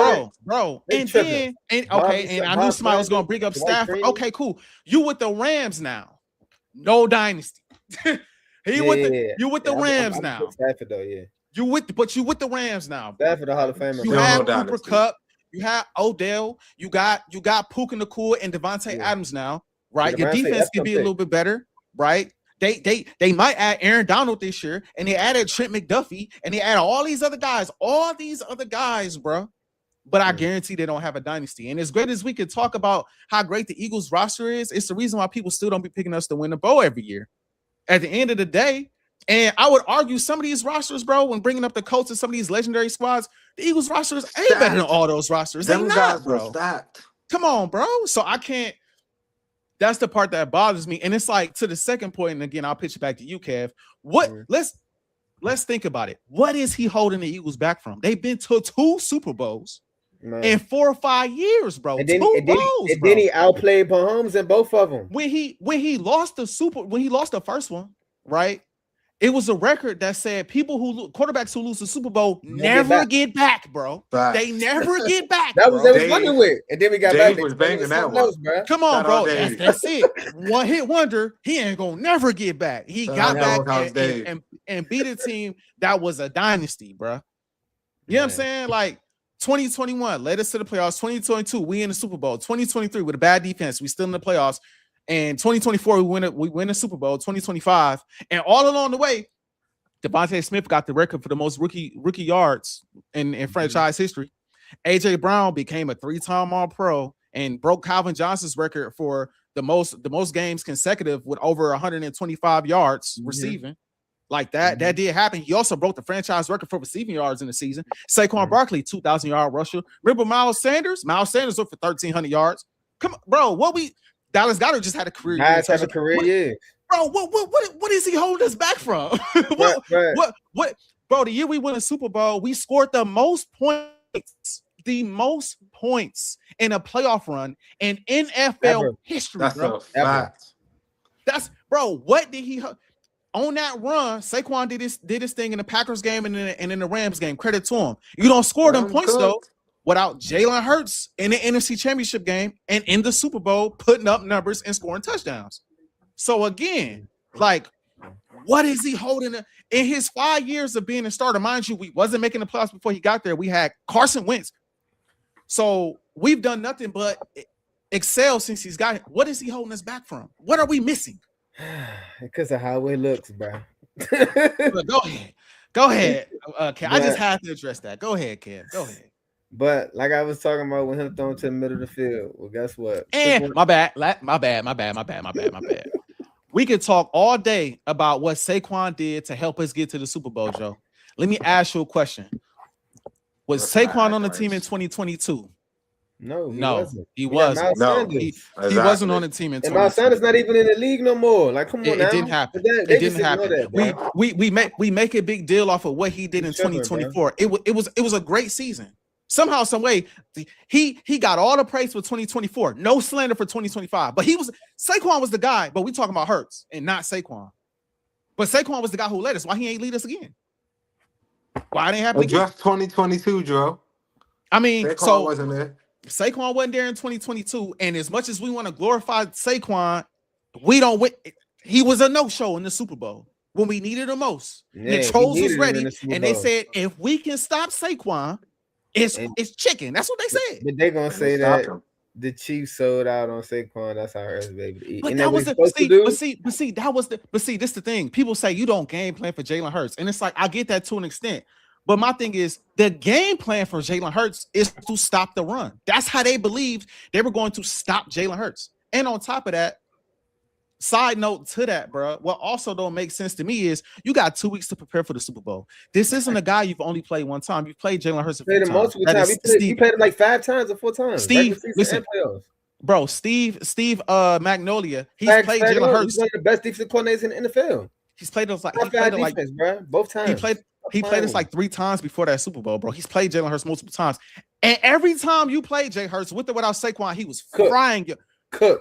I knew somebody was gonna bring up Stafford. Okay, cool. You with the Rams now. No dynasty. You with the Rams now. Stafford though, yeah. You with the Rams now. Stafford the Hall of Famer. You have Cooper Kupp. You have Odell. You got Puka Nacua and Devontae Adams now, right? Your defense can be a little bit better, right? They might add Aaron Donald this year, and they added Trent McDuffie, and they added all these other guys, bro. But I guarantee they don't have a dynasty. And as great as we could talk about how great the Eagles roster is, it's the reason why people still don't be picking us to win the bowl every year. At the end of the day, and I would argue some of these rosters, bro, when bringing up the Colts and some of these legendary squads, the Eagles rosters ain't better than all those rosters. They not, bro. Come on, bro. So I can't. That's the part that bothers me. And it's like to the second point, and again, I'll pitch it back to you, Kev. Let's think about it. What is he holding the Eagles back from? They've been to 2 Super Bowls in 4 or 5 years, bro. And then he outplayed Mahomes in both of them. When he lost the first one, right? It was a record that said quarterbacks who lose the Super Bowl never get back, bro. They never get back. That was running with, and then we got back. Was banging that one. Bro. Come on, bro. That's it. One hit wonder. He ain't gonna never get back. He got back and beat a team that was a dynasty, bro. You know what I'm saying? Like 2021 led us to the playoffs. 2022 we in the Super Bowl. 2023 with a bad defense, we still in the playoffs. And 2024, we win a Super Bowl. 2025, and all along the way, Devontae Smith got the record for the most rookie yards in franchise history. Ajae Brown became a 3-time All-Pro and broke Calvin Johnson's record for the most games consecutive with over 125 yards receiving. Like that, that did happen. He also broke the franchise record for receiving yards in the season. Saquon Barkley, 2,000-yard rusher. Remember Miles Sanders? Miles Sanders went for 1,300 yards. Come on, bro. Dallas Goedert just had a career. Have a career year, bro. What is he holding us back from? What, bro? The year we won a Super Bowl, we scored the most points in a playoff run in NFL history, bro. That's bro. What did he on that run? Saquon did his thing in the Packers game and in the Rams game. Credit to him. You don't score them points though. Without Jalen Hurts in the NFC Championship game and in the Super Bowl putting up numbers and scoring touchdowns. So again, like, what is he holding in his 5 years of being a starter? Mind you, we wasn't making the playoffs before he got there. We had Carson Wentz. So we've done nothing but excel since he's got. What is he holding us back from? What are we missing? Because of how it looks, bro. Go ahead. Kev. I just have to address that. Go ahead, Kev. Go ahead. But like I was talking about with him thrown to the middle of the field. Well, guess what? And my bad. We could talk all day about what Saquon did to help us get to the Super Bowl, Joe. Let me ask you a question. Was Saquon on the team in 2022? No, he wasn't. He wasn't on the team in 2022. And Miles Sanders not even in the league no more. Like, come on now. It didn't happen. It didn't happen. We make a big deal off of what he did in 2024. It was a great season. Somehow, some way, he got all the praise for 2024. No slander for 2025. But Saquon was the guy. But we talking about Hurts and not Saquon. But Saquon was the guy who led us. Why he ain't lead us again? Why it ain't happen again? Draft 2022, Joe. I mean, Saquon wasn't there. Saquon wasn't there in 2022, and as much as we want to glorify Saquon, we don't win. He was a no-show in the Super Bowl when we needed him most. Yeah, the Trolls was ready, and they said, if we can stop Saquon, it's chicken. That's what they said. But they're gonna say that the Chiefs sold out on Saquon. That's how Hurts was able to eat. But and that was the thing. People say you don't game plan for Jalen Hurts, and it's like I get that to an extent. But my thing is, the game plan for Jalen Hurts is to stop the run. That's how they believed they were going to stop Jalen Hurts. And on top of that, side note to that, bro, what also don't make sense to me is you got 2 weeks to prepare for the Super Bowl. This isn't a guy you've only played one time. You've played Jalen Hurts played him multiple times. He played him like 5 times or 4 times. Steve, listen, bro, Steve Magnolia, he's played Jalen Hurts. He's one of the best defensive coordinators in the NFL. He's played us like bro, both times. He played us like 3 times before that Super Bowl, bro. He's played Jalen Hurts multiple times. And every time you played Jay Hurts with or without Saquon, he was frying you.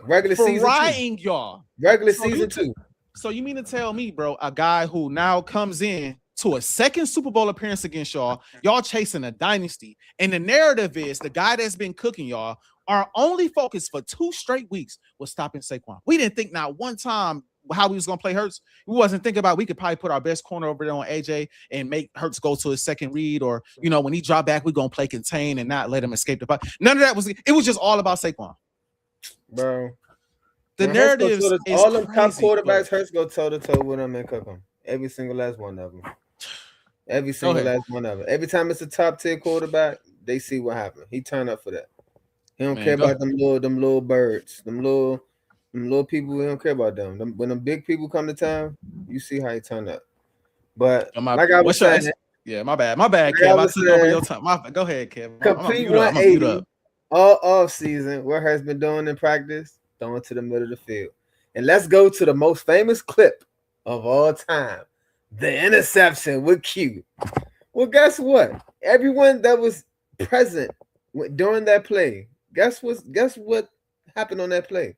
Regular season. Frying y'all. Regular season too. So you mean to tell me, bro, a guy who now comes in to a second Super Bowl appearance against y'all chasing a dynasty. And the narrative is the guy that's been cooking y'all, our only focus for 2 straight weeks was stopping Saquon. We didn't think not one time how we was going to play Hurts. We wasn't thinking about we could probably put our best corner over there on Ajae and make Hurts go to his second read, or, you know, when he drop back, we're going to play contain and not let him escape the fight. None of that it was just all about Saquon. Bro. The narrative is all them top quarterbacks, Hurts go toe-to-toe with them and cook them. Every single last one of them. Every single last one of them. Every time it's a top 10 quarterback, they see what happened. He turned up for that. He don't care about them little birds, them little people. We don't care about them. When them big people come to town, you see how he turn up. But like I was saying, my bad, Kev. I took over your time. Go ahead, Kev. Complete 180 all off season. What has been doing in practice, throwing to the middle of the field. And let's go to the most famous clip of all time: the interception with Q. Well, guess what? Everyone that was present during that play. Guess what happened on that play?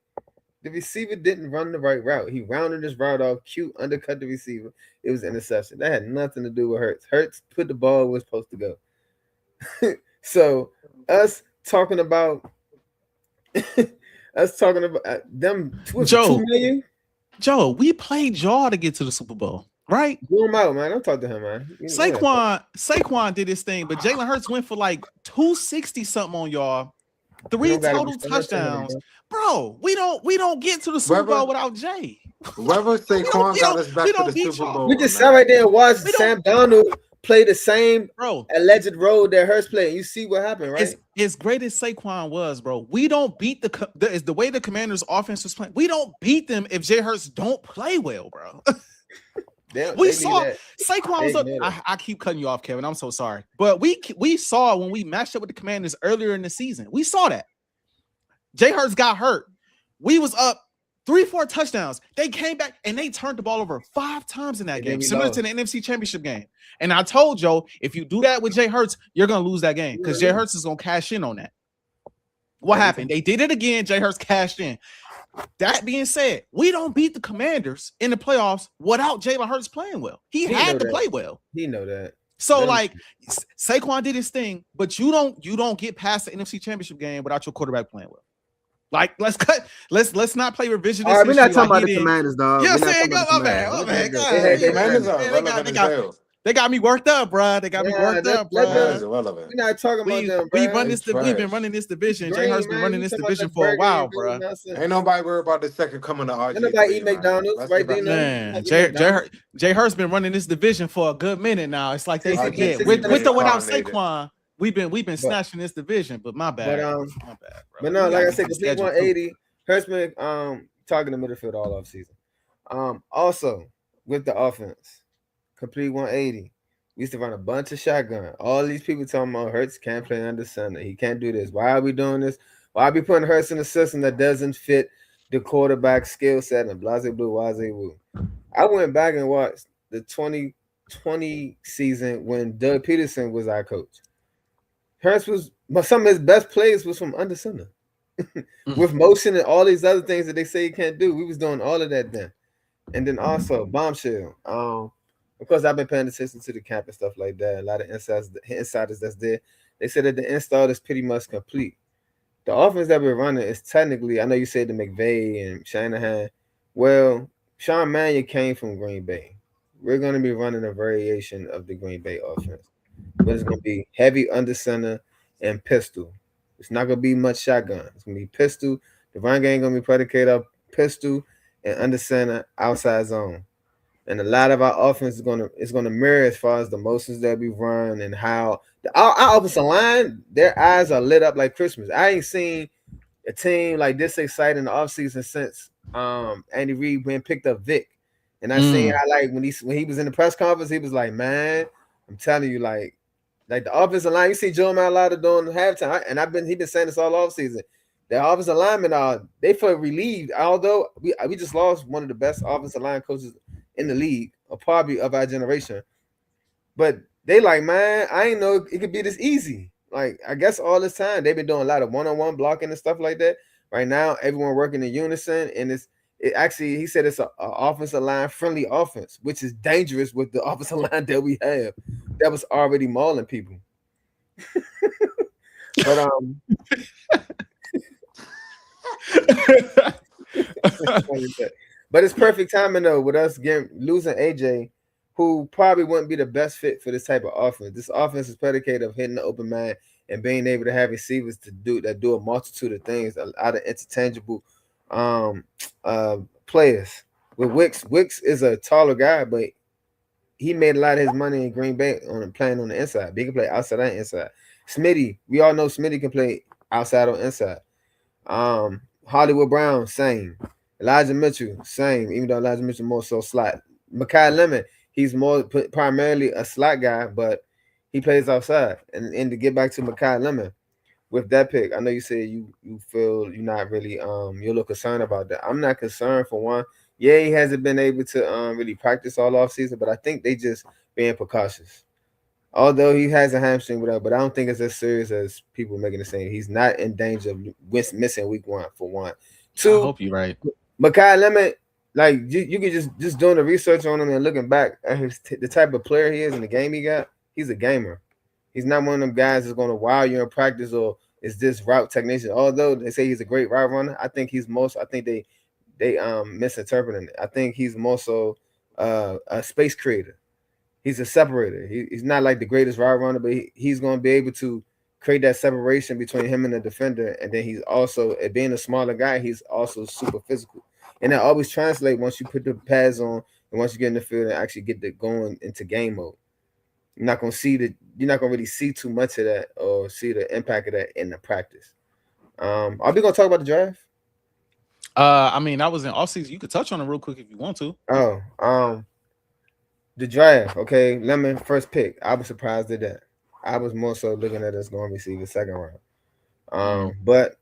The receiver didn't run the right route. He rounded his route off. Q undercut the receiver. It was an interception. That had nothing to do with Hurts. Hurts put the ball where it's supposed to go. So us talking about them. Joe, 2 million. Joe, we played y'all to get to the Super Bowl, right? Blew him out, man. Don't talk to him, man. Saquon did his thing, but Jalen Hurts went for like 260 something on y'all. 3 total touchdowns, bro. We don't get to the Super Bowl without Jay. Whoever Saquon got us back to the Super Bowl. We just sat right there and watched Sam Darnold play the same alleged role that Hurts played. You see what happened, right? As great as Saquon was, bro, we don't beat the way the Commanders' offense was playing. We don't beat them if Jay Hurts don't play well, bro. We saw Saquon was up. I keep cutting you off, Kevin. I'm so sorry. But we saw when we matched up with the Commanders earlier in the season. We saw that. Jay Hurts got hurt. We was up 3-4 touchdowns. They came back and they turned the ball over 5 times in that game, similar to the NFC Championship game. And I told Joe, if you do that with Jay Hurts, you're going to lose that game because Jay Hurts is going to cash in on that. What happened? They did it again. Jay Hurts cashed in. That being said, we don't beat the Commanders in the playoffs without Jalen Hurts playing well. He had to play well. He know that. So like Saquon did his thing, but you don't get past the NFC Championship game without your quarterback playing well. Like let's not play revisionist. All right, we're not talking about the Commanders, dog. Yeah, They got me worked up, bro. We're not talking about them, bro. We've been running this division. Jay Hurts been running this division for a while, bro. Ain't nobody worried about the second coming to Ajae. Ain't nobody eat McDonald's right there. Man, Jay Hurts been running this division for a good minute now. It's like they forget with or without Saquon. We've been snatching this division, but my bad. My bad, bro. But no, like I said, complete 180. Hurts been talking the midfield all off season. Also with the offense. Complete 180. We used to run a bunch of shotgun. All these people talking about Hurts can't play under center. He can't do this. Why are we doing this? Why are we putting Hurts in a system that doesn't fit the quarterback skill set and blase blue, wazee woo? I went back and watched the 2020 season when Doug Peterson was our coach. Hurts but some of his best plays was from under center. With motion and all these other things that they say he can't do. We was doing all of that then. And then also bombshell. Of course, I've been paying attention to the camp and stuff like that. A lot of insiders that's there. They said that the install is pretty much complete. The offense that we're running is technically, I know you said the McVay and Shanahan. Well, Sean Mannion came from Green Bay. We're going to be running a variation of the Green Bay offense, but it's going to be heavy under center and pistol. It's not going to be much shotgun. It's going to be pistol. The run game going to be predicated on pistol and under center outside zone. And a lot of our offense is gonna mirror as far as the motions that we run and how our offensive line, their eyes are lit up like Christmas. I ain't seen a team like this excited in the offseason since Andy Reid went and picked up Vic. And I seen how like when he was in the press conference, he was like, man, I'm telling you, like the offensive line, you see Joe Malata doing halftime, and he been saying this all offseason. The offensive linemen they feel relieved, although we just lost one of the best offensive line coaches in the league, or probably of our generation. But they like, man, I ain't know it could be this easy. Like, I guess all this time they've been doing a lot of one-on-one blocking and stuff like that. Right now, everyone working in unison, and it actually, he said it's a offensive line friendly offense, which is dangerous with the offensive line that we have that was already mauling people. But but it's perfect timing though with us losing Ajae, who probably wouldn't be the best fit for this type of offense. This offense is predicated of hitting the open man and being able to have receivers that do a multitude of things out of interchangeable players. With Wicks is a taller guy, but he made a lot of his money in Green Bay playing on the inside. But he can play outside and inside. Smitty, we all know Smitty can play outside or inside. Hollywood Brown, same. Elijah Mitchell, same. Even though Elijah Mitchell more so slot. Mekhi Lemon, he's more primarily a slot guy, but he plays outside. And to get back to Mekhi Lemon, with that pick, I know you said you feel you're not really you're a little concerned about that. I'm not concerned for one. Yeah, he hasn't been able to really practice all off season, but I think they just being precautious. Although he has a hamstring, whatever, but I don't think it's as serious as people making it seem. He's not in danger of missing week 1 for one. 2, I hope you're right. Mekhi Lemon, like you can just doing the research on him and looking back at the type of player he is and the game he got. He's a gamer. He's not one of them guys that's going to wow you in practice or is this route technician. Although they say he's a great route runner, I think they misinterpreting it. I think he's more so a space creator. He's a separator. He's not like the greatest route runner, but he's going to be able to create that separation between him and the defender. And then he's also, being a smaller guy, he's also super physical. And that always translates once you put the pads on and once you get in the field and actually get going into game mode. You're not going to really see too much of that or see the impact of that in the practice. Are we going to talk about the draft? I mean, I was in offseason. You could touch on it real quick if you want to. The draft, okay. Lemon first pick. I was surprised at that. I was more so looking at us going to receive the second round. But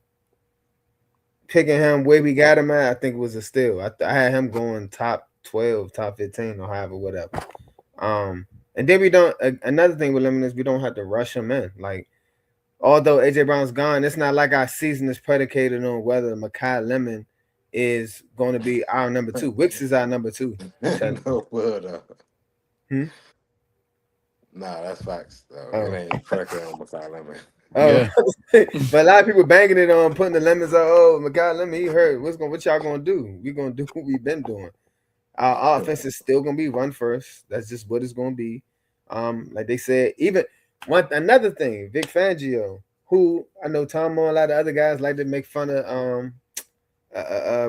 picking him where we got him at, I think it was a steal. I had him going top 12, top 15, or however, whatever. And then we don't. Another thing with Lemon is we don't have to rush him in. Like, although AJ Brown's gone, it's not like our season is predicated on whether Mekhi Lemon is going to be our number 2. Wicks is our number 2. Nah, that's facts. It ain't predicated on Mekhi Lemon. Yeah. But a lot of people banging it on putting the lemons out. Oh, Mekhi Lemon, he hurt. What y'all gonna do? We gonna do what we've been doing. Our offense is still gonna be run first. That's just what it's gonna be. Like they said, even another thing, Vic Fangio, who I know Tom and a lot of other guys like to make fun of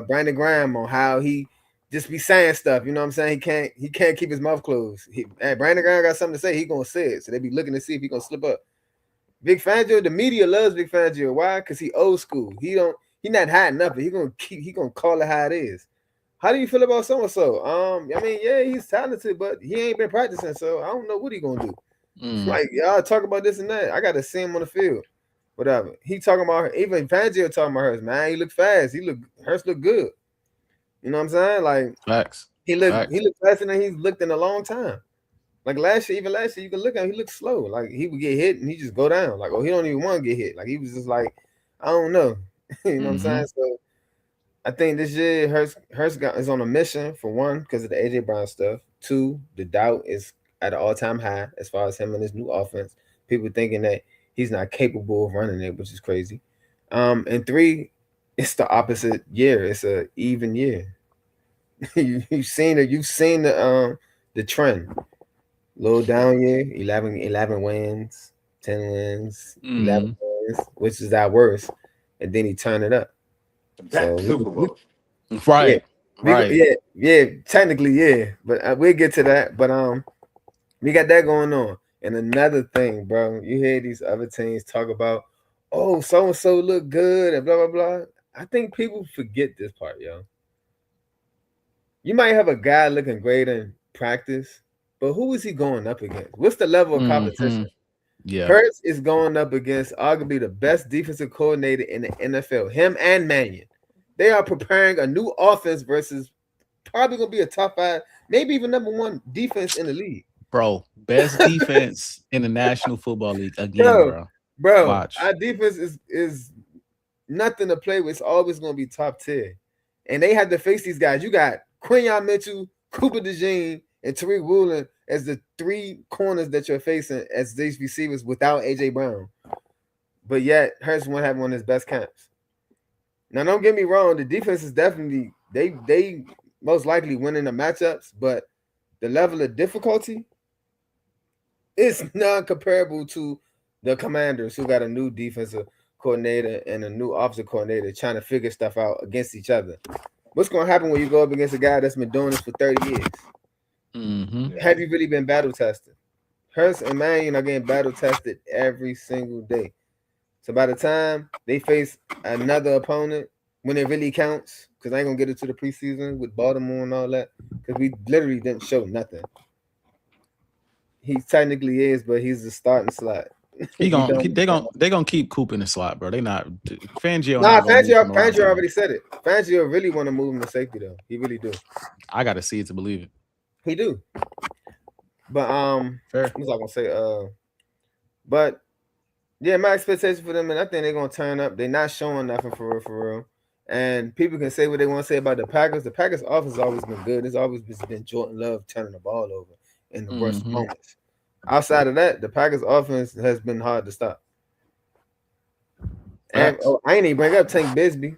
Brandon Graham on how he just be saying stuff, you know what I'm saying? He can't keep his mouth closed. Brandon Graham got something to say, he gonna say it. So they be looking to see if he gonna slip up. Vic Fangio, the media loves Vic Fangio. Why? Because he old school. He not hiding nothing. He gonna call it how it is. How do you feel about so and so? I mean, yeah, he's talented, but he ain't been practicing, so I don't know what he gonna do. Like, y'all talk about this and that. I gotta see him on the field. Whatever. He talking about even Fangio talking about Hurts, man. He look fast. Hurts look good. You know what I'm saying? Like, facts. He looked faster than he's looked in a long time. Like last year, you can look at him, he looked slow. Like he would get hit and he just go down. Like, oh, he don't even want to get hit. Like he was just like, I don't know. You know what I'm saying? So I think this year Hurts is on a mission for one because of the AJ Brown stuff. Two, the doubt is at an all-time high as far as him and his new offense. People thinking that he's not capable of running it, which is crazy. And three, it's the opposite year. It's a even year. You've seen it. You've seen the trend. Low down year, 11 wins, 10 wins, 11 wins, which is our worst. And then he turned it up. That Super Bowl. Right. Yeah, technically, yeah. But we'll get to that. But we got that going on. And another thing, bro, you hear these other teams talk about, oh, so and so look good and blah blah blah. I think people forget this part, yo. You might have a guy looking great in practice, but who is he going up against? What's the level of competition? Yeah. Hurts is going up against arguably the best defensive coordinator in the NFL, him and Mannion. They are preparing a new offense versus probably going to be a top 5, maybe even number 1 defense in the league. Bro, best defense in the National Football League again, bro. Watch. Our defense is nothing to play with. It's always going to be top tier. And they had to face these guys. You got Quinyon Mitchell, Cooper DeJean, and Tariq Woolen as the 3 corners that you're facing as these receivers without AJ Brown. But yet, Hurts won't have one of his best camps. Now, don't get me wrong. The defense is definitely, they most likely winning the matchups, but the level of difficulty is non-comparable to the Commanders, who got a new defensive coordinator and a new offensive coordinator trying to figure stuff out against each other. What's going to happen when you go up against a guy that's been doing this for 30 years? Have you really been battle tested? Hurts and Mannion are getting battle tested every single day. So by the time they face another opponent, when it really counts, because I ain't going to get into the preseason with Baltimore and all that, because we literally didn't show nothing. He technically is, but he's the starting slot. They're gonna keep Coop in the slot, bro. They not Fangio. Fangio already said it. Fangio really want to move him to safety though. He really do. I gotta see it to believe it. He do. But fair. What was I gonna say? But yeah, my expectation for them, and I think they're gonna turn up. They're not showing nothing for real. And people can say what they want to say about the Packers. The Packers offense has always been good. It's always been Jordan Love turning the ball over in the worst moments. Outside of that, the Packers offense has been hard to stop. And I ain't even bring up Tank Bigsby.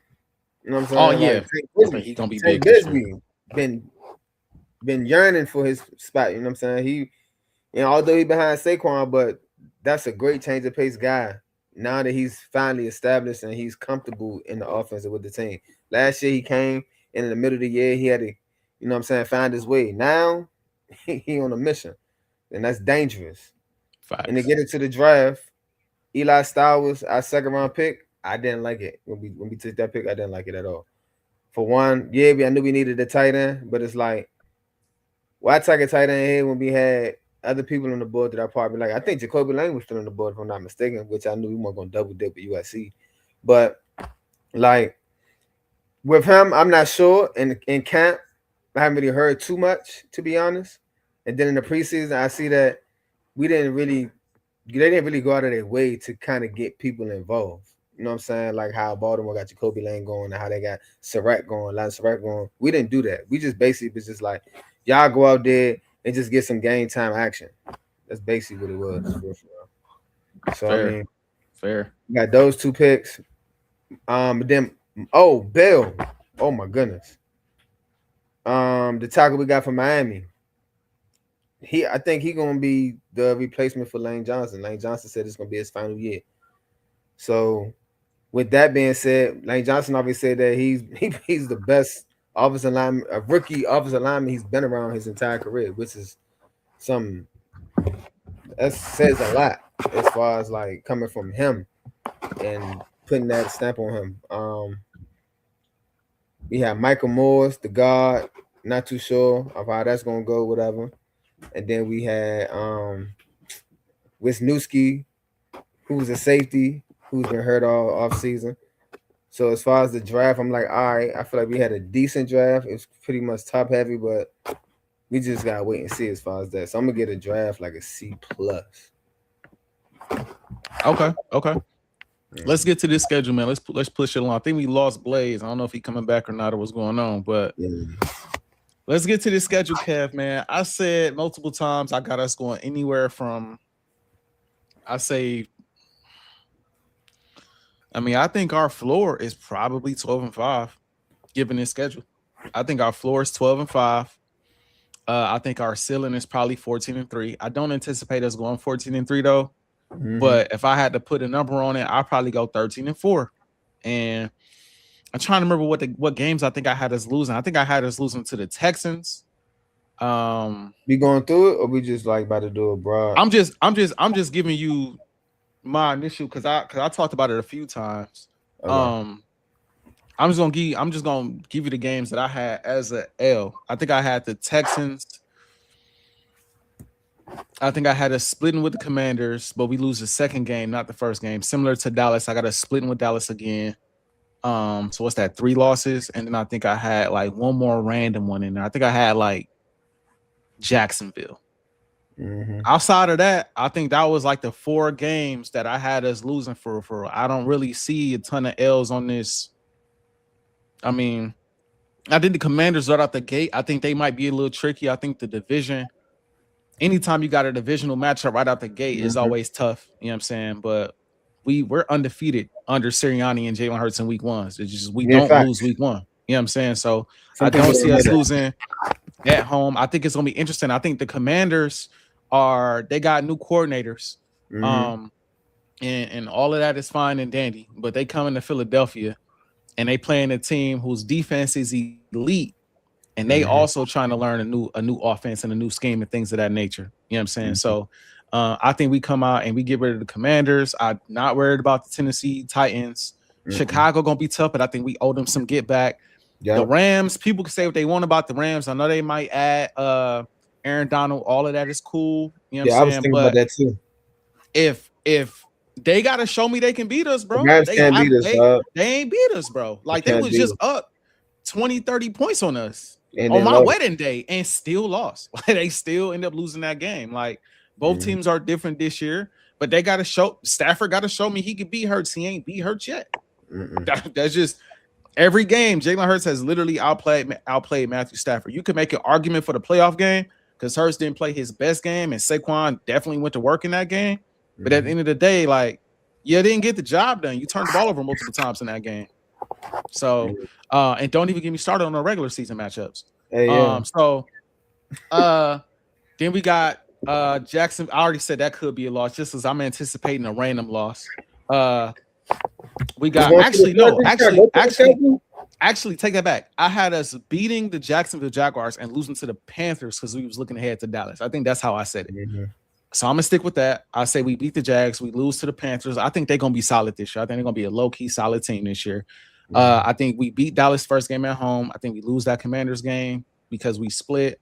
You know what I'm saying? Oh yeah, like, he's gonna be Tank big. Bigsby been yearning for his spot. You know what I'm saying? Although he behind Saquon, but that's a great change of pace guy. Now that he's finally established and he's comfortable in the offense with the team. Last year he came in the middle of the year. He had to, you know what I'm saying, find his way. Now he on a mission. And that's dangerous. Facts. And to get into the draft, Eli Stowers, our 2nd round pick, I didn't like it. When we took that pick, I didn't like it at all. For one, I knew we needed a tight end, but it's like, why take a tight end here when we had other people on the board that I probably like? I think Jacoby Lane was still on the board, if I'm not mistaken, which I knew we weren't going to double dip with USC. But like with him, I'm not sure. In camp, I haven't really heard too much, to be honest. And then in the preseason, I see that they didn't really go out of their way to kind of get people involved. You know what I'm saying? Like how Baltimore got Jacoby Lane going and how they got Surratt going, Lance Surratt going. We didn't do that. We just basically was just like, y'all go out there and just get some game time action. That's basically what it was. So fair. I mean, fair. We got those 2 picks. Then Bill. Oh my goodness. The tackle we got from Miami. I think he's gonna be the replacement for Lane Johnson. Lane Johnson said it's gonna be his final year. So, with that being said, Lane Johnson already said that he's the best offensive lineman, a rookie offensive lineman he's been around his entire career, which is something that says a lot as far as like coming from him and putting that stamp on him. We have Michael Morris, the guard. Not too sure of how that's gonna go, whatever. And then we had Wisniewski, who's a safety, who's been hurt all off season. So as far as the draft, I'm like, all right, I feel like we had a decent draft. It's pretty much top heavy, but we just gotta wait and see as far as that. So I'm gonna get a draft like a C+. Okay. Let's get to this schedule, man. Let's push it along. I think we lost Blaze. I don't know if he coming back or not or what's going on, but let's get to this schedule, Kev, man. I said multiple times I got us going anywhere from, I think our floor is probably 12-5, given this schedule. I think our floor is 12-5. I think our ceiling is probably 14-3. I don't anticipate us going 14-3 though. But if I had to put a number on it, I'd probably go 13-4. And I'm trying to remember what games I think I had us losing. I think I had us losing to the Texans. We going through it, or we just like about to do it broad? I'm just giving you my initial because I talked about it a few times. Okay. I'm just gonna give you the games that I had as a L. I think I had the Texans. I think I had us splitting with the Commanders, but we lose the second game, not the first game. Similar to Dallas, I got us splitting with Dallas again. So what's that? 3 losses, and then I think I had like one more random one in there. I think I had like Jacksonville. Outside of that, I think that was like the 4 games that I had us losing for. I don't really see a ton of L's on this. I mean, I think the Commanders right out the gate, I think they might be a little tricky. I think the division, anytime you got a divisional matchup right out the gate is always tough. You know what I'm saying? But we're undefeated under Sirianni and Jalen Hurts in week 1. It's just we don't lose week 1. You know what I'm saying? So I don't see us losing at home. I think it's gonna be interesting. I think the Commanders they got new coordinators. And all of that is fine and dandy, but they come into Philadelphia and they playing a team whose defense is elite, and they also trying to learn a new offense and a new scheme and things of that nature. You know what I'm saying? So I think we come out and we get rid of the Commanders. I'm not worried about the Tennessee Titans. Chicago gonna be tough, but I think we owe them some get back. The Rams, people can say what they want about the Rams. I know they might add Aaron Donald. All of that is cool. You know what I'm saying? I was thinking about that too. If they gotta show me they can beat us, bro. They ain't beat us, bro. Like they was just up 20-30 points on us on my wedding day and still lost. Like they still end up losing that game. Like both teams are different this year, but they gotta show Stafford gotta show me he can beat Hurts. He ain't beat Hurts yet. That's just every game. Jalen Hurts has literally outplayed Matthew Stafford. You could make an argument for the playoff game because Hurts didn't play his best game and Saquon definitely went to work in that game. But at the end of the day, like, you didn't get the job done. You turned the ball over multiple times in that game. So, and don't even get me started on the regular season matchups. Then we got Jackson. I already said that could be a loss, just as I'm anticipating a random loss. We got actually take that back. I had us beating the Jacksonville Jaguars and losing to the Panthers because we was looking ahead to Dallas. I think that's how I said it. So I'm gonna stick with that. I say we beat the Jags, we lose to the Panthers. I think they're gonna be solid this year. I think they're gonna be a low-key solid team this year. I think we beat Dallas first game at home. I think we lose that Commanders game because we split.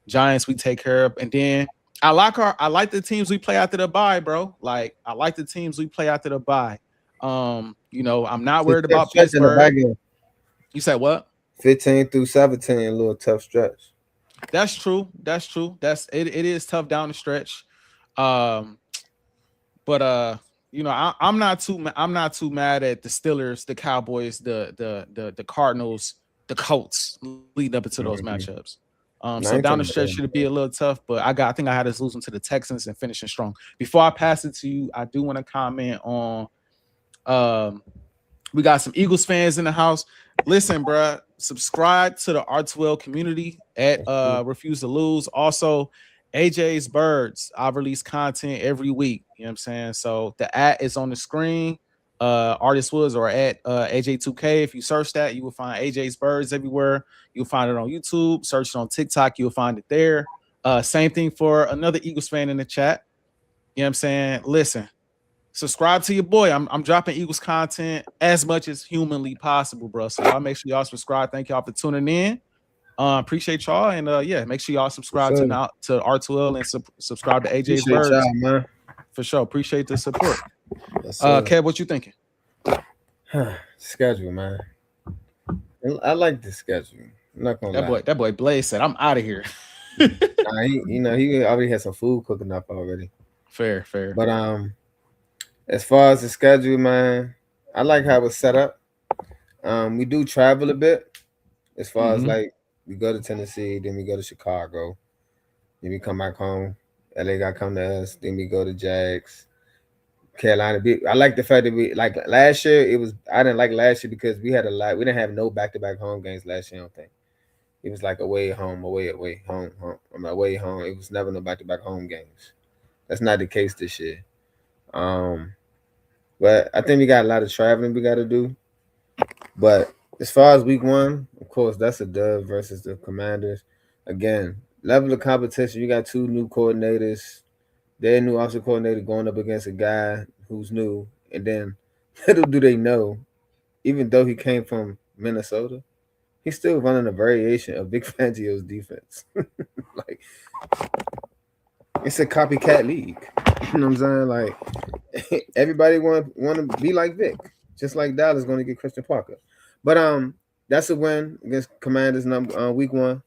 Giants we take care of, and then I like the teams we play after the bye, bro. Like I like the teams we play after the bye. You know, I'm not worried about Pittsburgh. You said what? 15 through 17, a little tough stretch. That's true. It is tough down the stretch. But you know, I'm not too mad at the Steelers, the Cowboys, the Cardinals, the Colts leading up into those matchups. So down the stretch should be a little tough, but I think I had us losing to the Texans and finishing strong. Before I pass it to you, I do want to comment on we got some Eagles fans in the house. Listen, bro, subscribe to the R2L community at Refuse to Lose. Also, Ajae's Birds. I release content every week. You know what I'm saying? So the @ is on the screen. Artist Woods or at AJ2K. If you search that, you will find Ajae's Birds everywhere. You'll find it on YouTube. Search it on TikTok. You'll find it there. Same thing for another Eagles fan in the chat. You know what I'm saying? Listen, subscribe to your boy. I'm dropping Eagles content as much as humanly possible, bro. So y'all make sure y'all subscribe. Thank y'all for tuning in. Appreciate y'all, and yeah, make sure y'all subscribe to R2L and subscribe to Ajae's Birds, man. For sure. Appreciate the support. Kev, what you thinking? Schedule, man. I like the schedule. I'm not gonna lie. That boy Blaze said, "I'm out of here." He already had some food cooking up already. Fair. But As far as the schedule, man, I like how it's set up. We do travel a bit. As far as Mm-hmm. like we go to Tennessee, then we go to Chicago, then we come back home. LA got come to us. Then we go to Jags, Carolina. I like the fact that we like last year. It was I didn't like last year because we had a lot. We didn't have no back to back home games last year. I don't think it was like away home, away home, home. Away home. It was never no back to back home games. That's not the case this year. Um, but I think we got a lot of traveling we got to do. But as far as week one, of course, that's a dub versus the Commanders. Again, level of competition. You got two new coordinators. Their new offensive coordinator going up against a guy who's new, and then little do they know, even though he came from Minnesota, he's still running a variation of Vic Fangio's defense. Like it's a copycat league. You know what I'm saying? Like everybody want to be like Vic, just like Dallas going to get Christian Parker. But that's a win against Commanders number week one.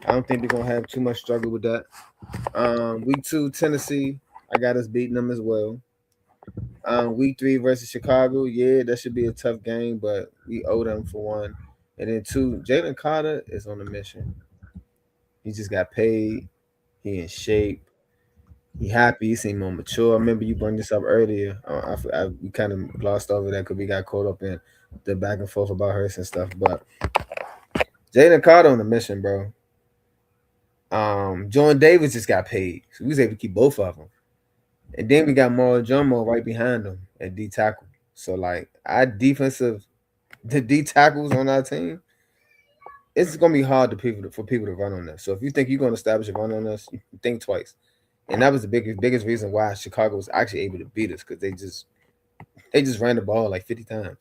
I don't think they're gonna have too much struggle with that. Week two, Tennessee, I got us beating them as well. Week three versus Chicago, yeah, that should be a tough game, but we owe them for one. And then two, Jalen Carter is on a mission. He just got paid. He in shape. He happy. He seem more mature. I remember you brought this up earlier. We kind of glossed over that because we got caught up in the back and forth about Hurts and stuff. But Jalen Carter on a mission, bro. Jordan Davis just got paid, so we was able to keep both of them. And then we got Maul Jomo right behind him at D tackle. So like our the D tackles on our team, it's gonna be hard for people to run on us. So if you think you're gonna establish a run on us, you think twice. And that was the biggest reason why Chicago was actually able to beat us because they just ran the ball like 50 times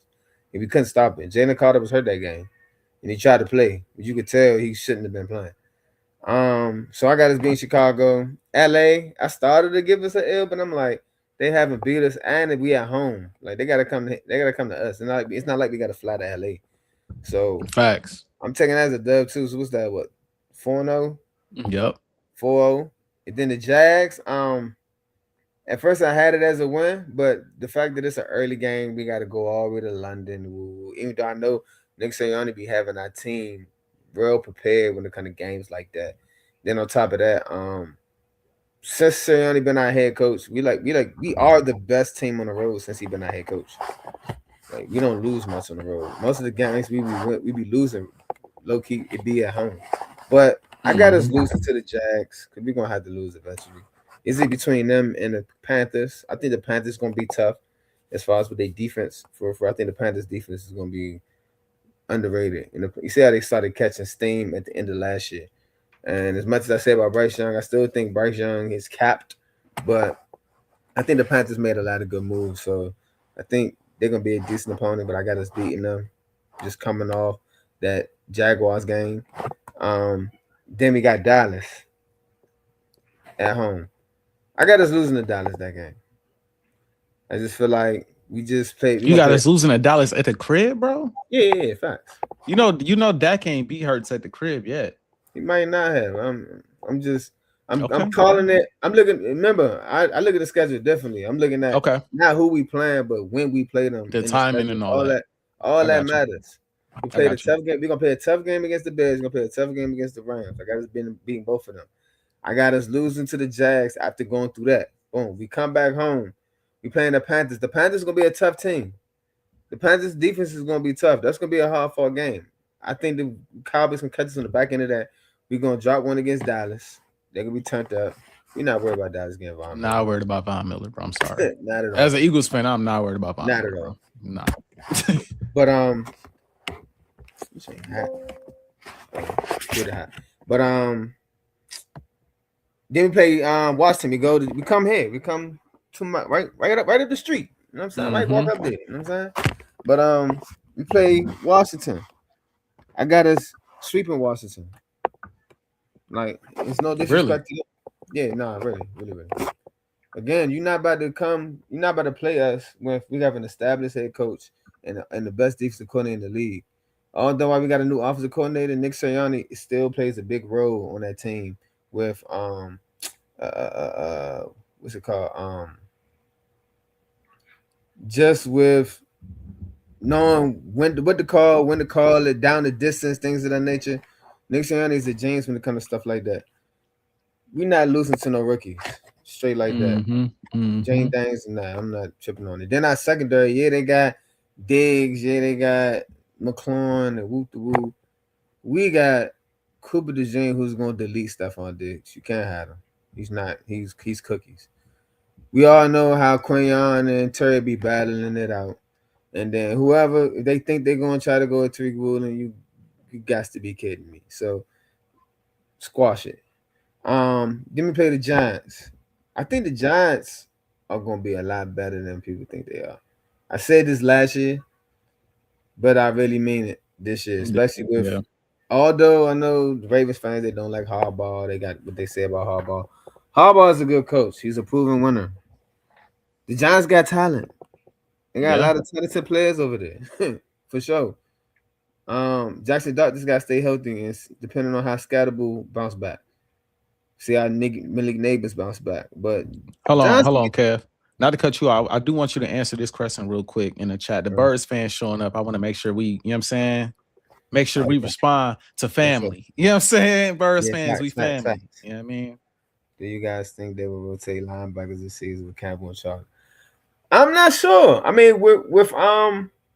and we couldn't stop it. Jalen Carter was hurt that game and he tried to play, but you could tell he shouldn't have been playing. So I got us being Chicago. LA, I started to give us an L, but I'm like, they haven't beat us and we at home. Like they gotta come to us. And it's not like we gotta fly to LA. So Facts. I'm taking that as a dub too. So what's that? What 4-0? Yep. 4-0. And then the Jags, at first I had it as a win, but the fact that it's an early game, we gotta go all the way to London. Ooh, even though I know Nick Sirianni be having our team real prepared when it kind of games like that. Then on top of that, since Sirianni been our head coach, we are the best team on the road since he been our head coach. Like we don't lose much on the road. Most of the games we be losing low key. It be at home, but I got us losing to the Jags because we're gonna have to lose eventually. Is it between them and the Panthers? I think the Panthers gonna be tough as far as with their defense. For I think the Panthers defense is gonna be underrated. You see how they started catching steam at the end of last year. And as much as I say about Bryce Young, I still think Bryce Young is capped, but I think the Panthers made a lot of good moves. So I think they're gonna be a decent opponent, but I got us beating them just coming off that Jaguars game. Then we got Dallas at home. I got us losing to Dallas that game. I just feel like we just played. You got us losing to Dallas at the crib, bro? Yeah, facts. You know Dak ain't beat Hurts at the crib yet. He might not have. I'm calling it. I'm looking. Remember, I look at the schedule differently. I'm looking at not who we playing, but when we play them. The timing and all that. All that matters. We played a tough game. We're gonna play a tough game against the Bears. We're gonna play a tough game against the Rams. I got us beating both of them. I got us losing to the Jags after going through that. Boom. We come back home. We playing the Panthers. The Panthers are gonna be a tough team. The Panthers defense is gonna be tough. That's gonna be a hard fought game. I think the Cowboys can catch us on the back end of that. We're gonna drop one against Dallas. They're gonna be turned up. We're not worried about Dallas getting Von Miller. Not worried about Von Miller, bro. I'm sorry. Not at all. As an Eagles fan, I'm not worried about Von Miller. Not at all. Nah. But this ain't hot. Get it hot. But then we play Washington. We come here. We come to my right up the street. You know what I'm saying? Right walk up there. You know what I'm saying? But we play Washington. I got us sweeping Washington. Like it's no disrespect to you. Yeah, nah, really. Again, you're not about to play us when we have an established head coach and the best defensive coordinator in the league. Although we got a new offensive coordinator, Nick Sirianni still plays a big role on that team with what's it called? just with knowing what to call it, down the distance, things of that nature. Nick Sirianni is a genius when it comes to stuff like that. We not losing to no rookies, straight like that. Jane Daniels, nah, I'm not tripping on it. Then our secondary, yeah, they got Diggs, yeah, they got McLaurin and whoop the whoop. We got Cooper DeJean, who's gonna delete Stephon Diggs. You can't have him. He's not. He's cookies. We all know how Quinion and Terry be battling it out. And then whoever if they think they're gonna try to go at Tariq Woolen, you got to be kidding me. So squash it. Then we play the Giants. I think the Giants are gonna be a lot better than people think they are. I said this last year, but I really mean it this year, especially with although I know the Ravens fans they don't like Harbaugh, they got what they say about Harbaugh. Harbaugh is a good coach. He's a proven winner. The Giants got talent. They got a lot of talented players over there, for sure. Jackson Dart just got to stay healthy, and depending on how Scatterbull bounce back. See how Malik Neighbors bounce back. But hold on, Kev. Not to cut you off, I do want you to answer this question real quick in the chat. The Birds fans showing up. I want to make sure we, you know what I'm saying? Make sure we respond to family. You know what I'm saying? Birds fans, we family. Facts. You know what I mean? Do you guys think they will rotate linebackers this season with Campbell and Charlie? I'm not sure. I mean, with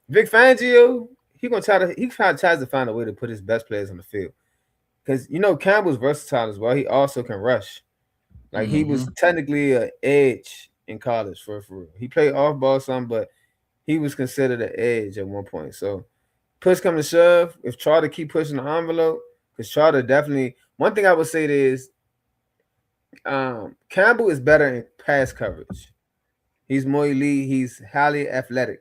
Vic Fangio, he tries to find a way to put his best players on the field. Because Campbell's versatile as well. He also can rush. Like he was technically an edge in college for real. He played off ball some, but he was considered an edge at one point. So push come to shove, if Charter keep pushing the envelope, because Charter definitely one thing I would say is Campbell is better in pass coverage. He's more elite, he's highly athletic.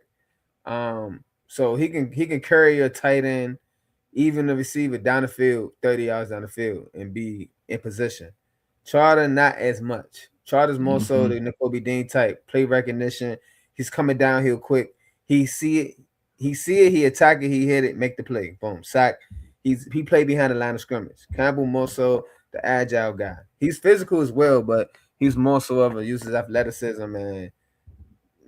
So he can carry your tight end, even the receiver down the field, 30 yards down the field, and be in position. Charter, not as much. Charter's more so the Nakobe Dean type, play recognition. He's coming downhill quick. He see it, he attack it, he hit it, make the play. Boom, sack. He play behind the line of scrimmage. Campbell more so the agile guy. He's physical as well, but he's more so of a uses athleticism and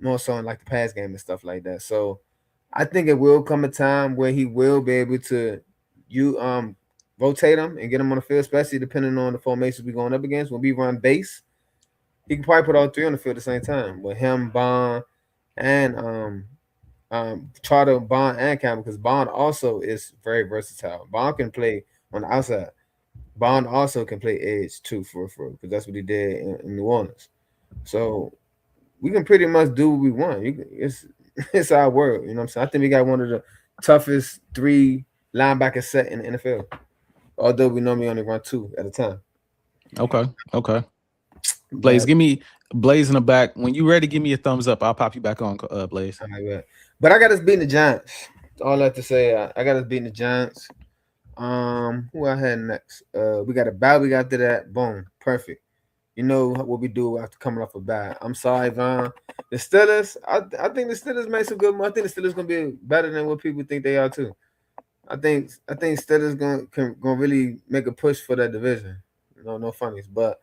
more so in like the pass game and stuff like that. So I think it will come a time where he will be able to rotate him and get him on the field, especially depending on the formations we're going up against. When we run base, he can probably put all three on the field at the same time with him, Bond, and Charter, Bond, and Campbell, because Bond also is very versatile. Bond can play on the outside. Bond also can play edge too, for because that's what he did in New Orleans. So we can pretty much do what we want. It's our world, you know what I'm saying? I think we got one of the toughest 3 linebacker set in the NFL. Although we normally only run 2 at a time. Okay. Blaze, give me Blaze in the back. When you ready, give me a thumbs up. I'll pop you back on, Blaze. All right. But I got us beating the Giants. That's all I have to say. I got us beating the Giants. Who I had next? We got a bye week after that. Boom. Perfect. You know what we do after coming off a bye. I'm sorry, Von. The Steelers, I think the Steelers made some good. I think the Steelers gonna be better than what people think they are too. I think Steelers gonna really make a push for that division. No funnies, but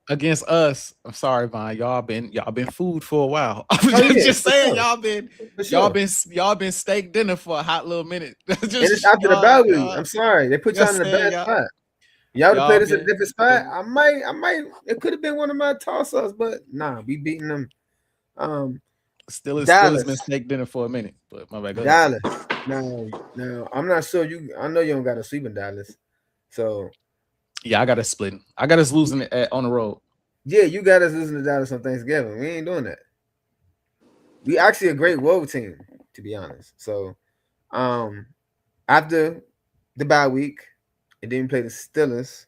against us, I'm sorry, Von. Y'all been food for a while. I'm just saying, sure. y'all been steak dinner for a hot little minute. It's after the bye week. I'm sorry, they put y'all in a bad spot. Y'all to play this at a different spot. I might. It could have been one of my toss-ups, but nah, we beating them. Steelers been steak dinner for a minute, but my bad. Dallas. No, I'm not sure. I know you don't got a sweep in Dallas, so yeah, I got us splitting. I got us losing it on the road. Yeah, you got us losing to Dallas on Thanksgiving. We ain't doing that. We actually a great road team, to be honest. So, after the bye week, and then we play the Steelers.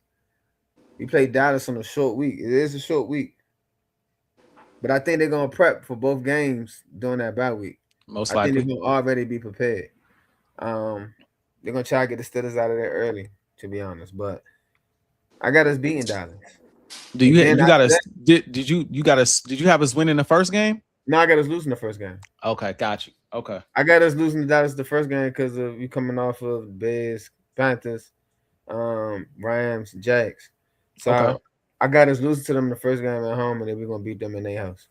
We played Dallas on a short week. It is a short week. But I think they're going to prep for both games during that bye week. Most likely. I think they're going to already be prepared. They're going to try to get the Steelers out of there early, to be honest. But I got us beating Dallas. Do you got us? Did you have us winning the first game? No, I got us losing the first game. Okay, got you. Okay. I got us losing to Dallas the first game because of you coming off of Bears, Panthers, Rams, Jags. So okay. I got us losing to them the first game at home, and then we're gonna beat them in their house.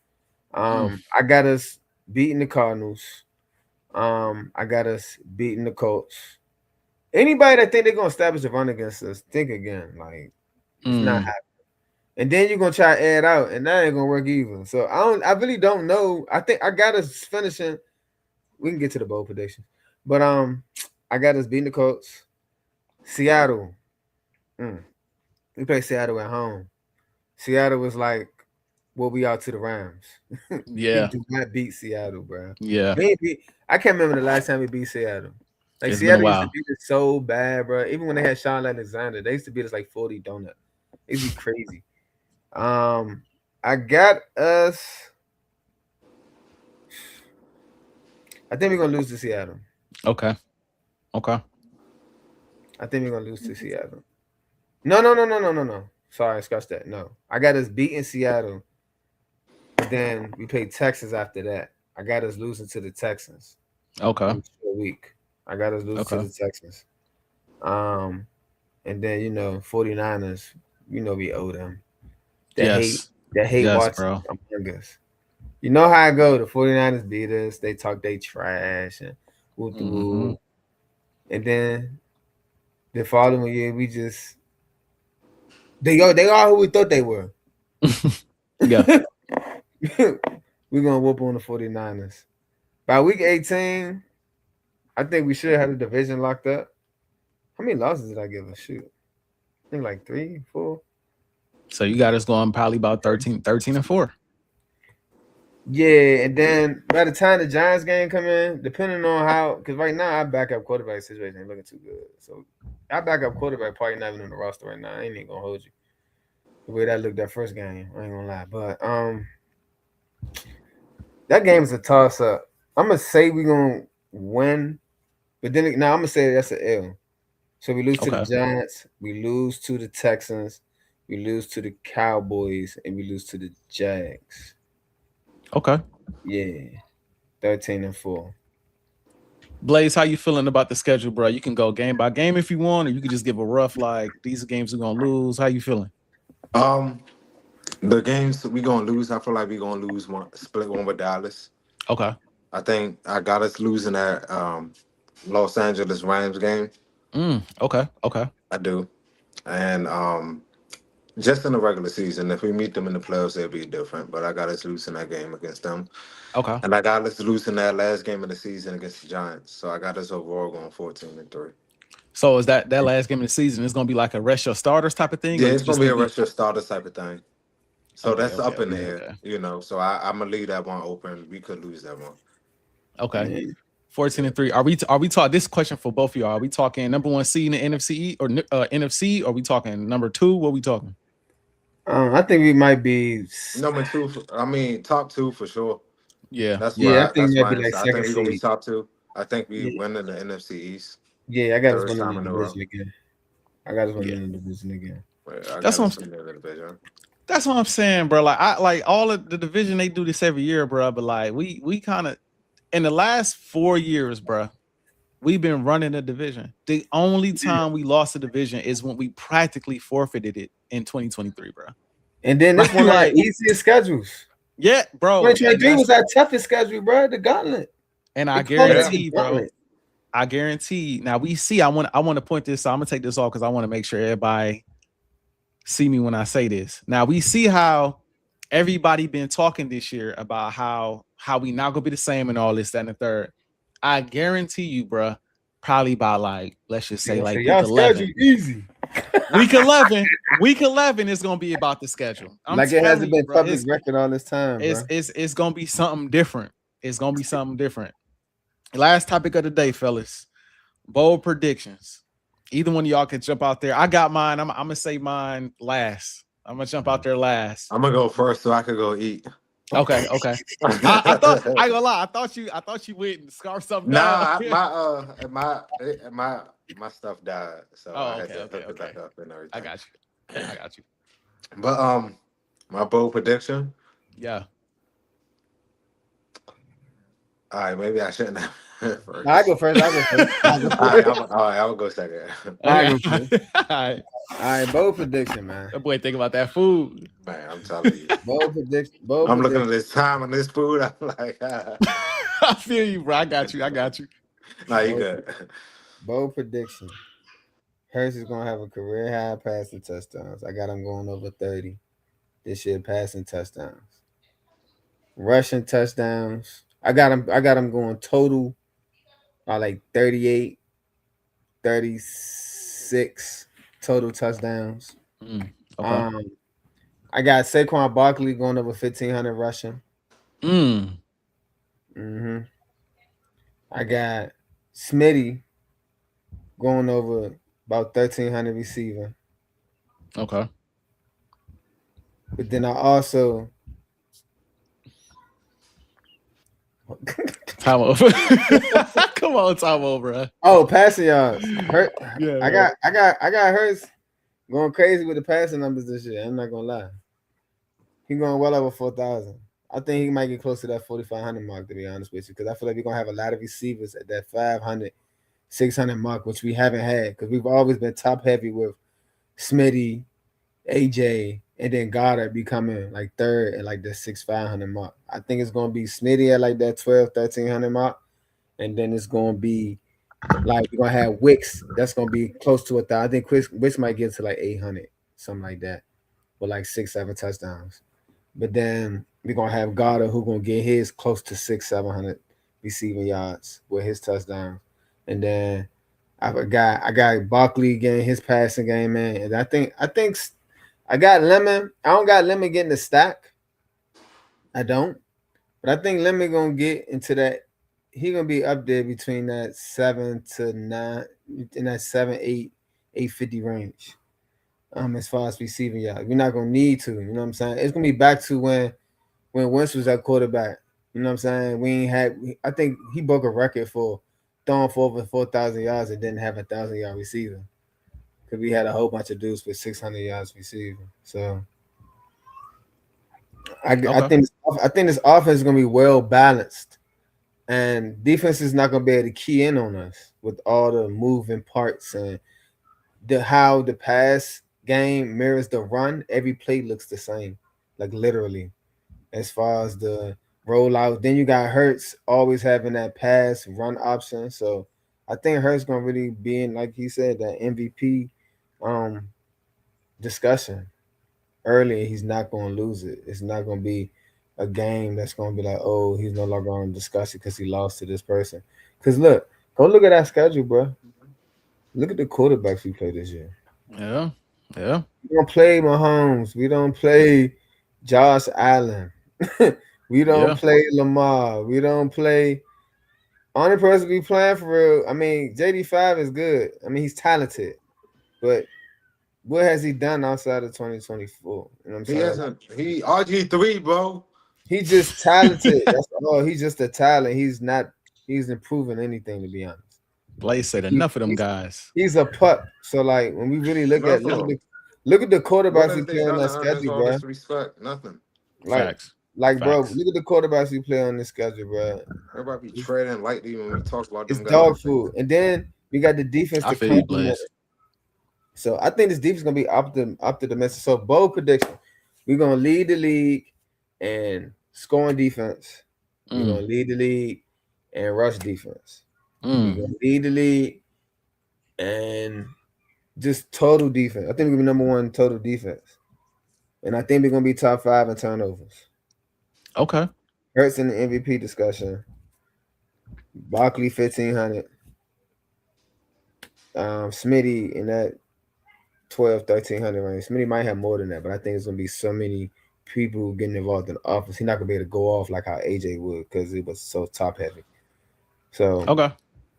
I got us beating the Cardinals. I got us beating the Colts. Anybody that think they're gonna establish a run against us, think again. Like it's not happening. And then you're gonna try to add out, and that ain't gonna work either. So I really don't know. I think I got us finishing. We can get to the bowl prediction, but I got us beating the Colts. Seattle. We play Seattle at home. Seattle was like, "What we out to the Rams." Yeah, we do not beat Seattle, bro. yeah. I can't remember the last time we beat Seattle. Like It's been a Seattle used to while. beat us so bad, bro. Even when they had Sean Alexander, they used to beat us like 40 donut. It'd be crazy. I got us. I think we're gonna lose to Seattle. Okay. I think we're gonna lose to Seattle. No. Sorry, scratch that. No, I got us beating Seattle. But then we played Texas after that. I got us losing to the Texans. Okay. Week. I got us losing to the Texans. And then 49ers, we owe them. They hate watching bro. among us. You know how I go. The 49ers beat us. They talk they trash and woo. And then the following year, we just they are who we thought they were. Yeah. We're gonna whoop on the 49ers. By week 18, I think we should have the division locked up. How many losses did I give us? Shoot. I think like 3, 4. So you got us going probably about 13-4. Yeah, and then by the time the Giants game come in, depending on how, because right now our backup quarterback situation ain't looking too good. So our backup quarterback probably not even on the roster right now. I ain't even gonna hold you. The way that looked that first game, I ain't gonna lie. But that game is a toss up. I'm gonna say we're gonna win, but then I'm gonna say that's an L. So we lose to the Giants, we lose to the Texans, we lose to the Cowboys, and we lose to the Jags. Okay. Yeah. 13-4. Blaze, how you feeling about the schedule, bro? You can go game by game if you want, or you could just give a rough like these games we're gonna lose. How you feeling? The games we gonna lose, I feel like we gonna lose one, split one with Dallas. Okay. I think I got us losing that Los Angeles Rams game. Okay. I do. And just in the regular season, if we meet them in the playoffs, it'll be different. But I got us losing that game against them. Okay. And I got us losing that last game of the season against the Giants. So I got us overall going 14-3. So is that last game of the season is gonna be like a rest your starters type of thing? Yeah, it's gonna be a rest your starters type of thing. So that's up in the air, So I'm gonna leave that one open. We could lose that one. Okay. 14-3. Are we talking this question for both of y'all? Are we talking number 1 seed in the NFC or NFC? Or are we talking number 2? What are we talking? I think we might be number 2. Top 2 for sure. Yeah. That's why. I think that's why be like I think we're gonna be seed. top 2. I think we win in the NFC East. Yeah, I got us winning in the division again. That's what I'm saying, bro. Like all of the division, they do this every year, bro. But like we kind of in the last 4 years, bro, we've been running a division. The only time we lost a division is when we practically forfeited it in 2023, bro. And then this one of our easiest schedules. Yeah, bro. 2023 was our toughest schedule, bro. The gauntlet. And I guarantee, bro. I guarantee. Now we see. I want to point this. So I'm gonna take this off because I want to make sure everybody see me when I say this. Now we see how everybody been talking this year about how we not gonna be the same and all this, that, and the third. I guarantee you, bro. Probably by like let's just say like week 11. Easy. Week 11 is gonna be about the schedule. Like it hasn't been public record all this time. It's gonna be something different. It's gonna be something different. Last topic of the day, fellas. Bold predictions. Either one of y'all can jump out there. I got mine. I'm gonna say mine last. I'm gonna jump out there last. I'm gonna go first so I could go eat. Okay. I thought I ain't gonna lie. I thought you went and scarf something down. My stuff died, so I had to hook it back up and everything. I got you. But my bold prediction. Yeah. All right, maybe I shouldn't have. First. I go first. All right, I'll go second. I go first. All right, bold prediction, man. That boy think about that food. Man, I'm telling you. Bold prediction. I'm looking at this time and this food. I'm like, I feel you, bro. I got you. Nah, you good. Bold prediction. Hurts is gonna have a career high passing touchdowns. I got him going over 30 this year, passing touchdowns. Rushing touchdowns. I got him going total by like 38, 36 total touchdowns. Okay. I got Saquon Barkley going over 1,500 rushing. I got Smitty going over about 1,300 receiving. Okay. But then I also time over. Come on, time over. Oh, passing yards. Yeah, I got Hurts going crazy with the passing numbers this year. I'm not gonna lie. He's going well over 4,000. I think he might get close to that 4,500 mark, to be honest with you, because I feel like we're gonna have a lot of receivers at that 500, 600 mark, which we haven't had because we've always been top heavy with Smitty, Ajae, and then Goddard becoming like third at like the 6,500 mark. I think it's gonna be Smitty at like that 1,200-1,300 mark, and then it's gonna be like we're gonna have Wicks. That's gonna be close to 1,000. I think Wicks might get to like 800, something like that, with like 6-7 touchdowns. But then we're gonna have Goddard who gonna get his close to 600-700 receiving yards with his touchdowns, and then I got Barkley getting his passing game, man. And I think I got Lemon. I don't got Lemon getting the stack. I don't, but I think Lemon gonna get into that. He gonna be up there between that 7 to 9 in that 850 range. As far as receiving yards, we're not gonna need to. You know what I'm saying? It's gonna be back to when Wentz was at quarterback. You know what I'm saying? I think he broke a record for throwing for over 4,000 yards and didn't have 1,000-yard receiver because we had a whole bunch of dudes with 600 yards receiving. So I think this offense is gonna be well balanced, and defense is not gonna be able to key in on us with all the moving parts and how the pass game mirrors the run. Every play looks the same, like literally, as far as the rollout. Then you got Hurts always having that pass run option. So I think Hurts gonna really be in, like he said, that MVP discussion early. He's not gonna lose it. It's not gonna be a game that's gonna be like, oh, he's no longer on discussion because he lost to this person. Because go look at that schedule, bro. Look at the quarterbacks we play this year. Yeah. We don't play Mahomes. We don't play Josh Allen. We don't play Lamar. We don't play. Only person we playing for real. I mean, JD5 is good. I mean, he's talented, but what has he done outside of 2024? You know what I'm saying? He RG3, bro. He's just talented. That's all. He's just a talent. He's improving anything, to be honest. Blaze said enough of them guys. He's a pup. So like when we really look at the quarterbacks we play on that schedule, bro. Respect, nothing. Facts. Bro, look at the quarterbacks we play on this schedule, bro. Everybody be trading lightly when we talk about them. It's dog food, and then we got the defense to complement. So I think this defense is gonna be up to the message. So bold prediction: we're gonna lead the league and scoring defense. We're gonna lead the league and rush defense. We're gonna lead the league and just total defense. I think we're gonna be number one in total defense, and I think we're gonna be top 5 in turnovers. Okay. Hurts in the MVP discussion. Barkley 1,500. Smitty in that 1,200-1,300 range. Smitty might have more than that, but I think it's gonna be so many people getting involved in the offense. He's not gonna be able to go off like how Ajae would because it was so top heavy. So okay.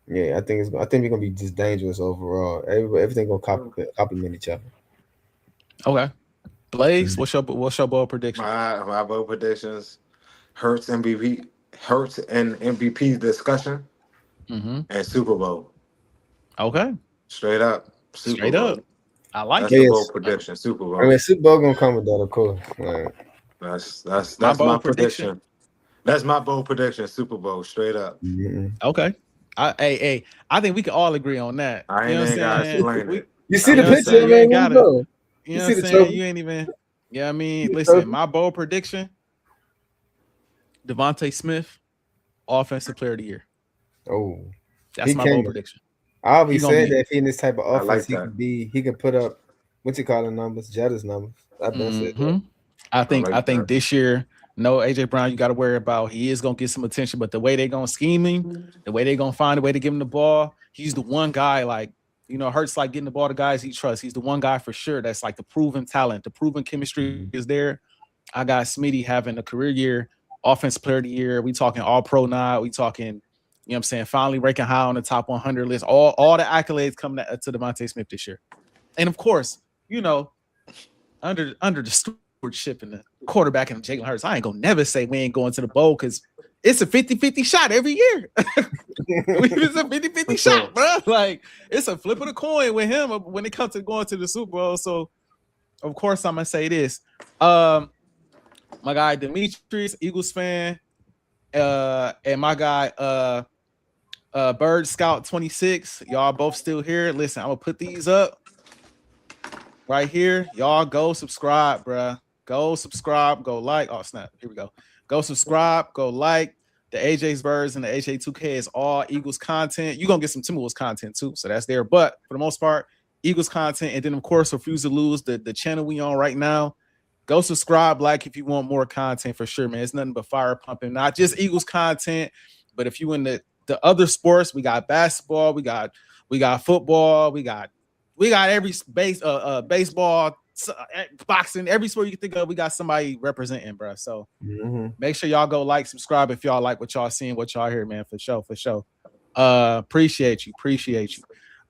Yeah, I think we're gonna be just dangerous overall. Everything gonna complement each other. Okay. Blaze, what's your bold prediction? My bold predictions: Hurts and MVP discussion, and Super Bowl. Okay. Straight up. Super Bowl. I like That's the bold prediction. Super Bowl. I mean, Super Bowl gonna come with that, of course. Right. That's my prediction. That's my bold prediction. Super Bowl, straight up. Okay. I think we can all agree on that. I You ain't know what I'm even gotta saying? explain it. You see I'm the You know what I'm just picture, saying? saying. You man. ain't You gotta. know. You You know what see I'm the saying? trophy. You ain't even. Yeah, I mean, The listen, trophy. my bold prediction: Devontae Smith, Offensive Player of the Year. Oh, That's he my bold can. prediction. I He always gonna said be. that if he in this type of I offense, like that. he can put up what you call the numbers, Jetta's numbers. I've been said Hmm. I I like think that. this year, no AJ Brown, you got to worry about. He is gonna get some attention, but the way they gonna scheme him, the way they gonna find a way to give him the ball, he's the one guy. Like Hurts like getting the ball to guys he trusts. He's the one guy for sure. That's like the proven talent, the proven chemistry is there. I got Smitty having a career year, Offense Player of the Year. We talking All Pro now. We talking, what I'm saying, finally ranking high on the top 100 list. All the accolades coming to Devontae Smith this year, and of course, you know, under the stewardship and the quarterback and Jalen Hurts, I ain't gonna never say we ain't going to the bowl because it's a 50-50 shot every year. It's a 50-50 For sure. shot, bro. Like it's a flip of the coin with him when it comes to going to the Super Bowl. So of course I'm gonna say this. My guy Demetrius, Eagles fan, and my guy Bird Scout 26. Y'all both still here. Listen, I'm gonna put these up right here. Y'all go subscribe, bruh. Go subscribe, go like. Oh, snap. Here we go. Go subscribe, go like. The AJ's Birds and the AJ2K is all Eagles content. You're gonna get some Timberwolves content too, so that's there. But for the most part, Eagles content, and then of course, Refuse to Lose, the channel we on right now. Go subscribe, like if you want more content for sure, man. It's nothing but fire pumping, not just Eagles content, but if you in the other sports, we got basketball, we got football, we got every baseball, boxing, every sport you can think of. We got somebody representing, bro. So make sure y'all go like, subscribe if y'all like what y'all seeing, what y'all hear, man. For sure. Appreciate you.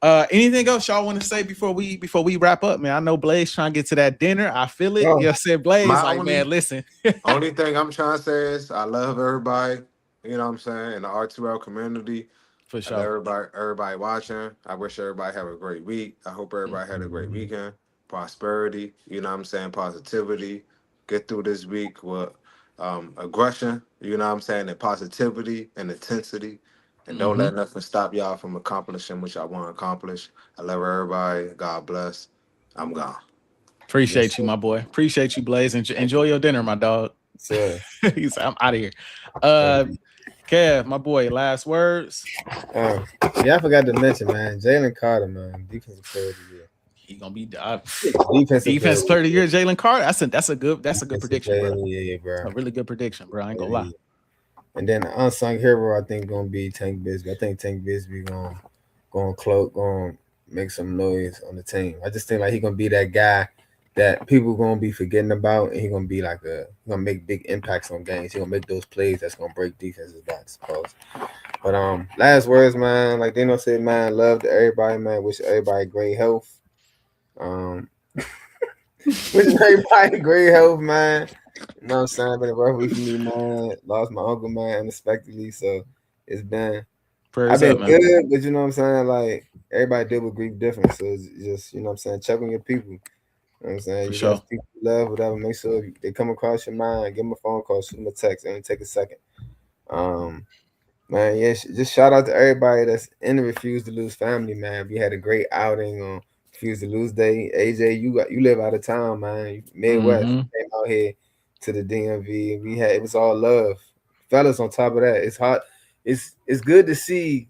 Anything else y'all want to say before we wrap up, man? I know Blaze trying to get to that dinner. I feel it. Oh, You know, said Blaze, My like, only man, listen. only thing I'm trying to say is I love everybody. You know what I'm saying? In the R2L community. For I love sure. everybody watching. I wish everybody have a great week. I hope everybody had a great weekend. Prosperity, you know what I'm saying? Positivity. Get through this week with aggression, you know what I'm saying? And positivity and intensity. And don't let nothing stop y'all from accomplishing what y'all want to accomplish. I love everybody. God bless. I'm gone. yes, Appreciate you, sir. my boy. Appreciate you, Blaze. Enjoy your dinner, my dog. Sir. He's I'm out of here. Kev, my boy, last words. Yeah, I forgot to mention, man. Jalen Carter, man, defensive player of the year. He gonna be Defensive player of the year, Jalen Carter. That's a good defensive prediction, player bro. of the year, bro. A really good prediction, bro. I ain't gonna lie. And then the unsung hero, I think, gonna be Tank Bisbee. I think Tank Bisbee gonna make some noise on the team. I just think like he gonna be that guy that people gonna be forgetting about, and he gonna be like he gonna make big impacts on games. He gonna make those plays that's gonna break defenses back, I suppose. But last words, man. Like Dino said, man, love to everybody, man. Wish everybody great health. Wish everybody great health, man. You know what I'm saying? Been a rough week for me, man. Lost my uncle, man, unexpectedly. So it's been I've Prayers been up, man. good, but you know what I'm saying? Like everybody deal with grief different. So it's just, you know what I'm saying, check on your people. You know what I'm saying? For You guys sure. people you love, whatever, make sure they come across your mind, give them a phone call, shoot them a text, and take a second. Man, yeah, just shout out to everybody that's in the Refuse to Lose family, man. We had a great outing on Refuse to Lose Day. AJ, you live out of town, man. Midwest. You came out here to the DMV. It was all love. Fellas, on top of that, it's hot. It's good to see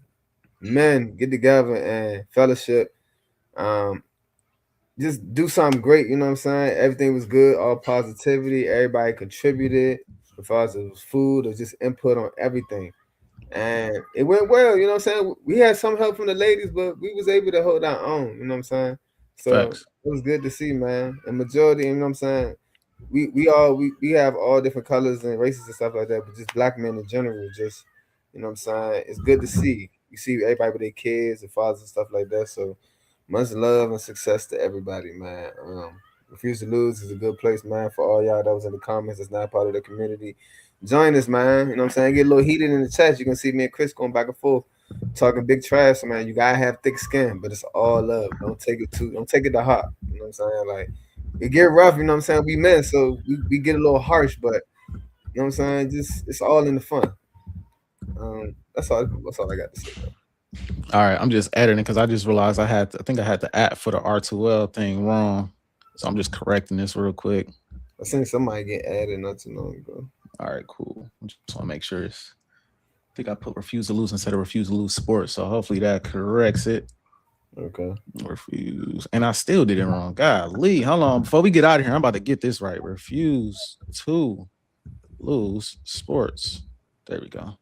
men get together and fellowship. Just do something great, you know what I'm saying? Everything was good, all positivity, everybody contributed. As far as it was food or just input on everything. And it went well, you know what I'm saying? We had some help from the ladies, but we was able to hold our own, you know what I'm saying? So Facts. it was good to see, man. And majority, you know what I'm saying? We have all different colors and races and stuff like that, but just black men in general, just you know what I'm saying? It's good to see. You see everybody with their kids and fathers and stuff like that. So much love and success to everybody, man. Refuse to Lose is a good place, man, for all y'all that was in the comments that's not part of the community. Join us, man. You know what I'm saying? Get a little heated in the chat. You can see me and Chris going back and forth, talking big trash, man. You gotta have thick skin, but it's all love. Don't take it to heart. You know what I'm saying? Like it get rough, you know what I'm saying? We men, so we get a little harsh, but you know what I'm saying? Just it's all in the fun. That's all I got to say, though. All right, I'm just editing because I just realized I think I had the app for the R2L thing wrong. So I'm just correcting this real quick. I seen somebody get added not too long ago. All right, cool. I just want to make sure it's. I think I put refuse to lose instead of refuse to lose sports. So hopefully that corrects it. Okay. Refuse. And I still did it wrong. Golly, hold on. Before we get out of here, I'm about to get this right. Refuse to lose sports. There we go.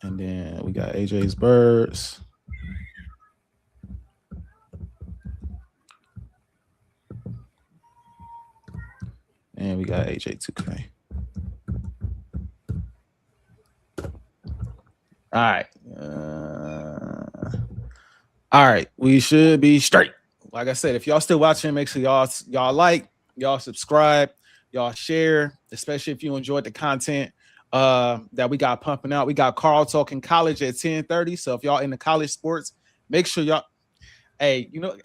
And then we got Ajae's Birds. And we got AJ 2K. All right. All right. We should be straight. Like I said, if y'all still watching, make sure y'all like, y'all subscribe, y'all share, especially if you enjoyed the content that we got pumping out. We got Carl talking college at 10:30. So if y'all into college sports, make sure y'all. Hey, you know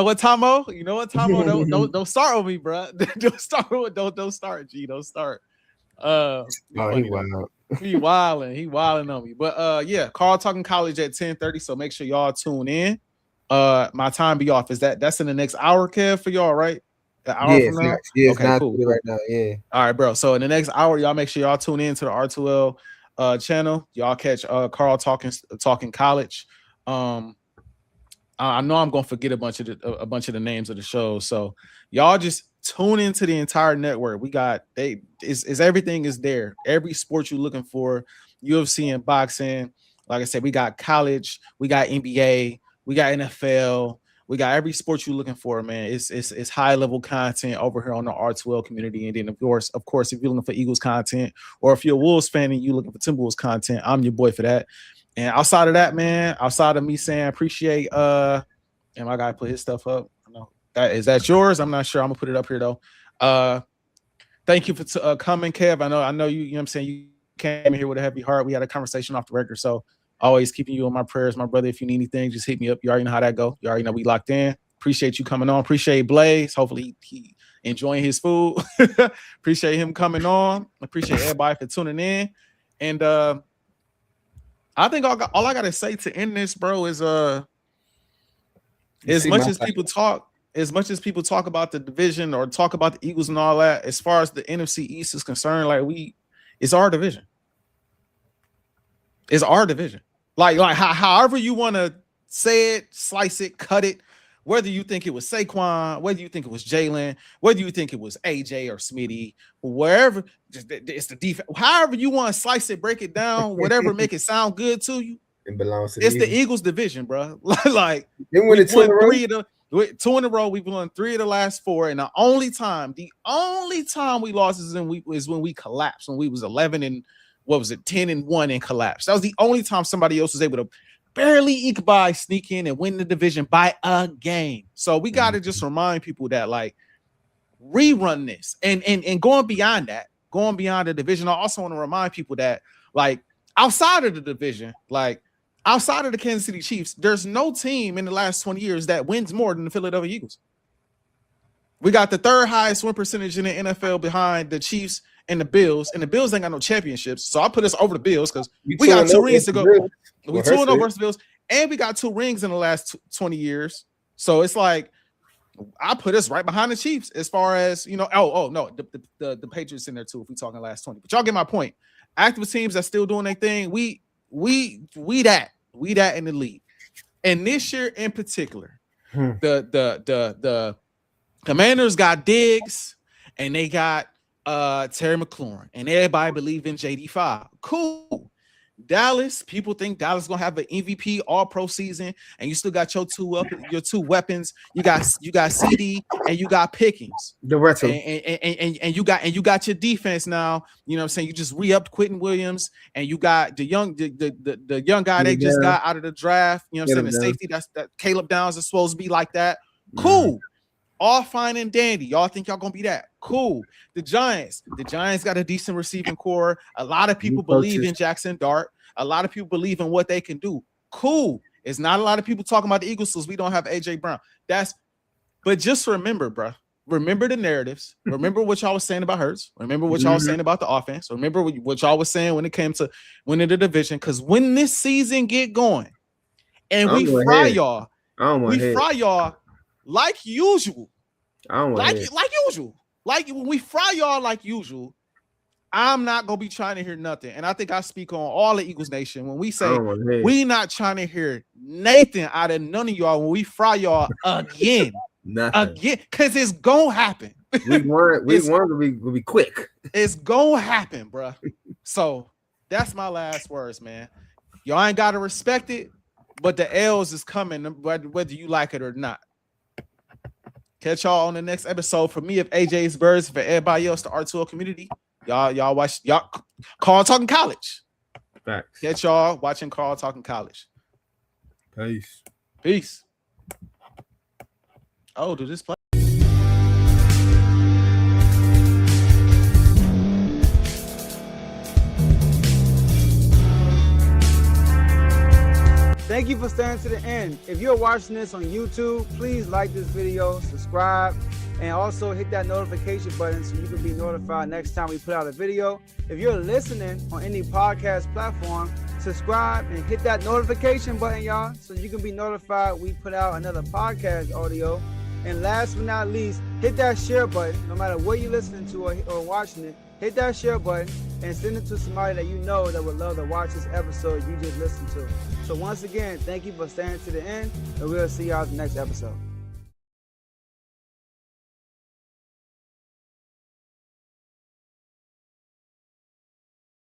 what, Tomo? You know what, Tomo? Don't start with me, bro. Don't start. G. Don't start. He wilding on me. But yeah, Carl talking college at 10:30. So make sure y'all tune in. My time be off. That's in the next hour, Kev, for y'all, right? An hour from now? Okay, cool. Right now, yeah. All right, bro. So in the next hour, y'all make sure y'all tune in to the R2L channel. Y'all catch Carl talking college. I know I'm gonna forget a bunch of the names of the shows, so y'all just tune into the entire network. We got everything is there. Every sport you're looking for, UFC and boxing. Like I said, we got college, we got NBA, we got NFL, we got every sport you're looking for, man. It's high level content over here on the R2L community. And then of course, if you're looking for Eagles content, or if you're a Wolves fan and you're looking for Timberwolves content, I'm your boy for that. And outside of that, man, outside of me saying appreciate, and my guy put his stuff up. I know that yours. I'm not sure. I'm gonna put it up here though. Thank you for coming, Kev. I know you. You know what I'm saying, you came here with a heavy heart. We had a conversation off the record, so always keeping you in my prayers, my brother. If you need anything, just hit me up. You already know how that go. You already know we locked in. Appreciate you coming on. Appreciate Blaze. Hopefully he enjoying his food. Appreciate him coming on. Appreciate everybody for tuning in. And I think all I gotta say to end this, bro, is as much as people talk about the division or talk about the Eagles and all that, as far as the NFC East is concerned, like it's our division. It's our division. Like however you want to say it, slice it, cut it, whether you think it was Saquon, whether you think it was Jalen, whether you think it was AJ or Smitty, wherever, it's the defense. However you want to slice it, break it down, whatever make it sound good to you. It belongs to the Eagles division, bro. Like we won 2 in a row. We've won 3 of the last 4, and the only time we lost is when we collapsed, when we was 11 and 10-1 and collapsed. That was the only time somebody else was able to barely eke by, sneak in, and win the division by a game. So we got to just remind people that, like, rerun this and going beyond the division. I also want to remind people that, like, outside of the division, like outside of the Kansas City Chiefs, there's no team in the last 20 years that wins more than the Philadelphia Eagles. We got the 3rd highest win percentage in the NFL behind the Chiefs and the Bills, and the Bills ain't got no championships. So I put us over the Bills because we got 2 rings to go. We 2-0 versus the Bills, and we got 2 rings in the last 20 years. So it's like I put us right behind the Chiefs as far as, you know. Oh no, the Patriots in there too if we talking last 20. But y'all get my point. Active teams that's still doing their thing. We that in the league. And this year in particular, the Commanders got Diggs and they got Terry McLaurin, and everybody believe in JD5. Cool. Dallas, people think Dallas gonna have an MVP all-pro season, and you still got your two weapons. You got CD and you got Pickens. The retro. And you got your defense now. You know what I'm saying? You just re-upped Quentin Williams, and you got the young guy they just got out of the draft. You know what I'm saying? The safety that Caleb Downs is supposed to be like that. Cool. All fine and dandy. Y'all think y'all gonna be that? Cool. The Giants got a decent receiving core. A lot of people believe in Jackson Dart. A lot of people believe in what they can do. Cool. It's not a lot of people talking about the Eagles because we don't have AJ Brown. But just remember, bro, remember the narratives. Remember what y'all was saying about Hurts. Remember what y'all was saying about the offense. Remember what y'all was saying when it came to winning the division. Because when this season get going and we fry y'all like usual. Like usual. Like when we fry y'all like usual, I'm not gonna be trying to hear nothing. And I think I speak on all the Eagles Nation when we say we not trying to hear Nathan out of none of y'all when we fry y'all again. Again, because it's gonna happen. We want to be quick. It's gonna happen, bro. So that's my last words, man. Y'all ain't gotta respect it, but the L's is coming whether you like it or not. Catch y'all on the next episode. For me, of Ajae's Birds, for everybody else, the R2L community. Y'all watch Carl Talking College. Facts. Catch y'all watching Carl Talking College. Peace. Oh, do this play? Thank you for staying to the end. If you're watching this on YouTube, please like this video, subscribe, and also hit that notification button so you can be notified next time we put out a video. If you're listening on any podcast platform, subscribe and hit that notification button, y'all, so you can be notified we put out another podcast audio. And last but not least, hit that share button. No matter what you're listening to or watching it, hit that share button and send it to somebody that you know that would love to watch this episode you just listened to. So once again, thank you for staying to the end, and we'll see y'all in the next episode.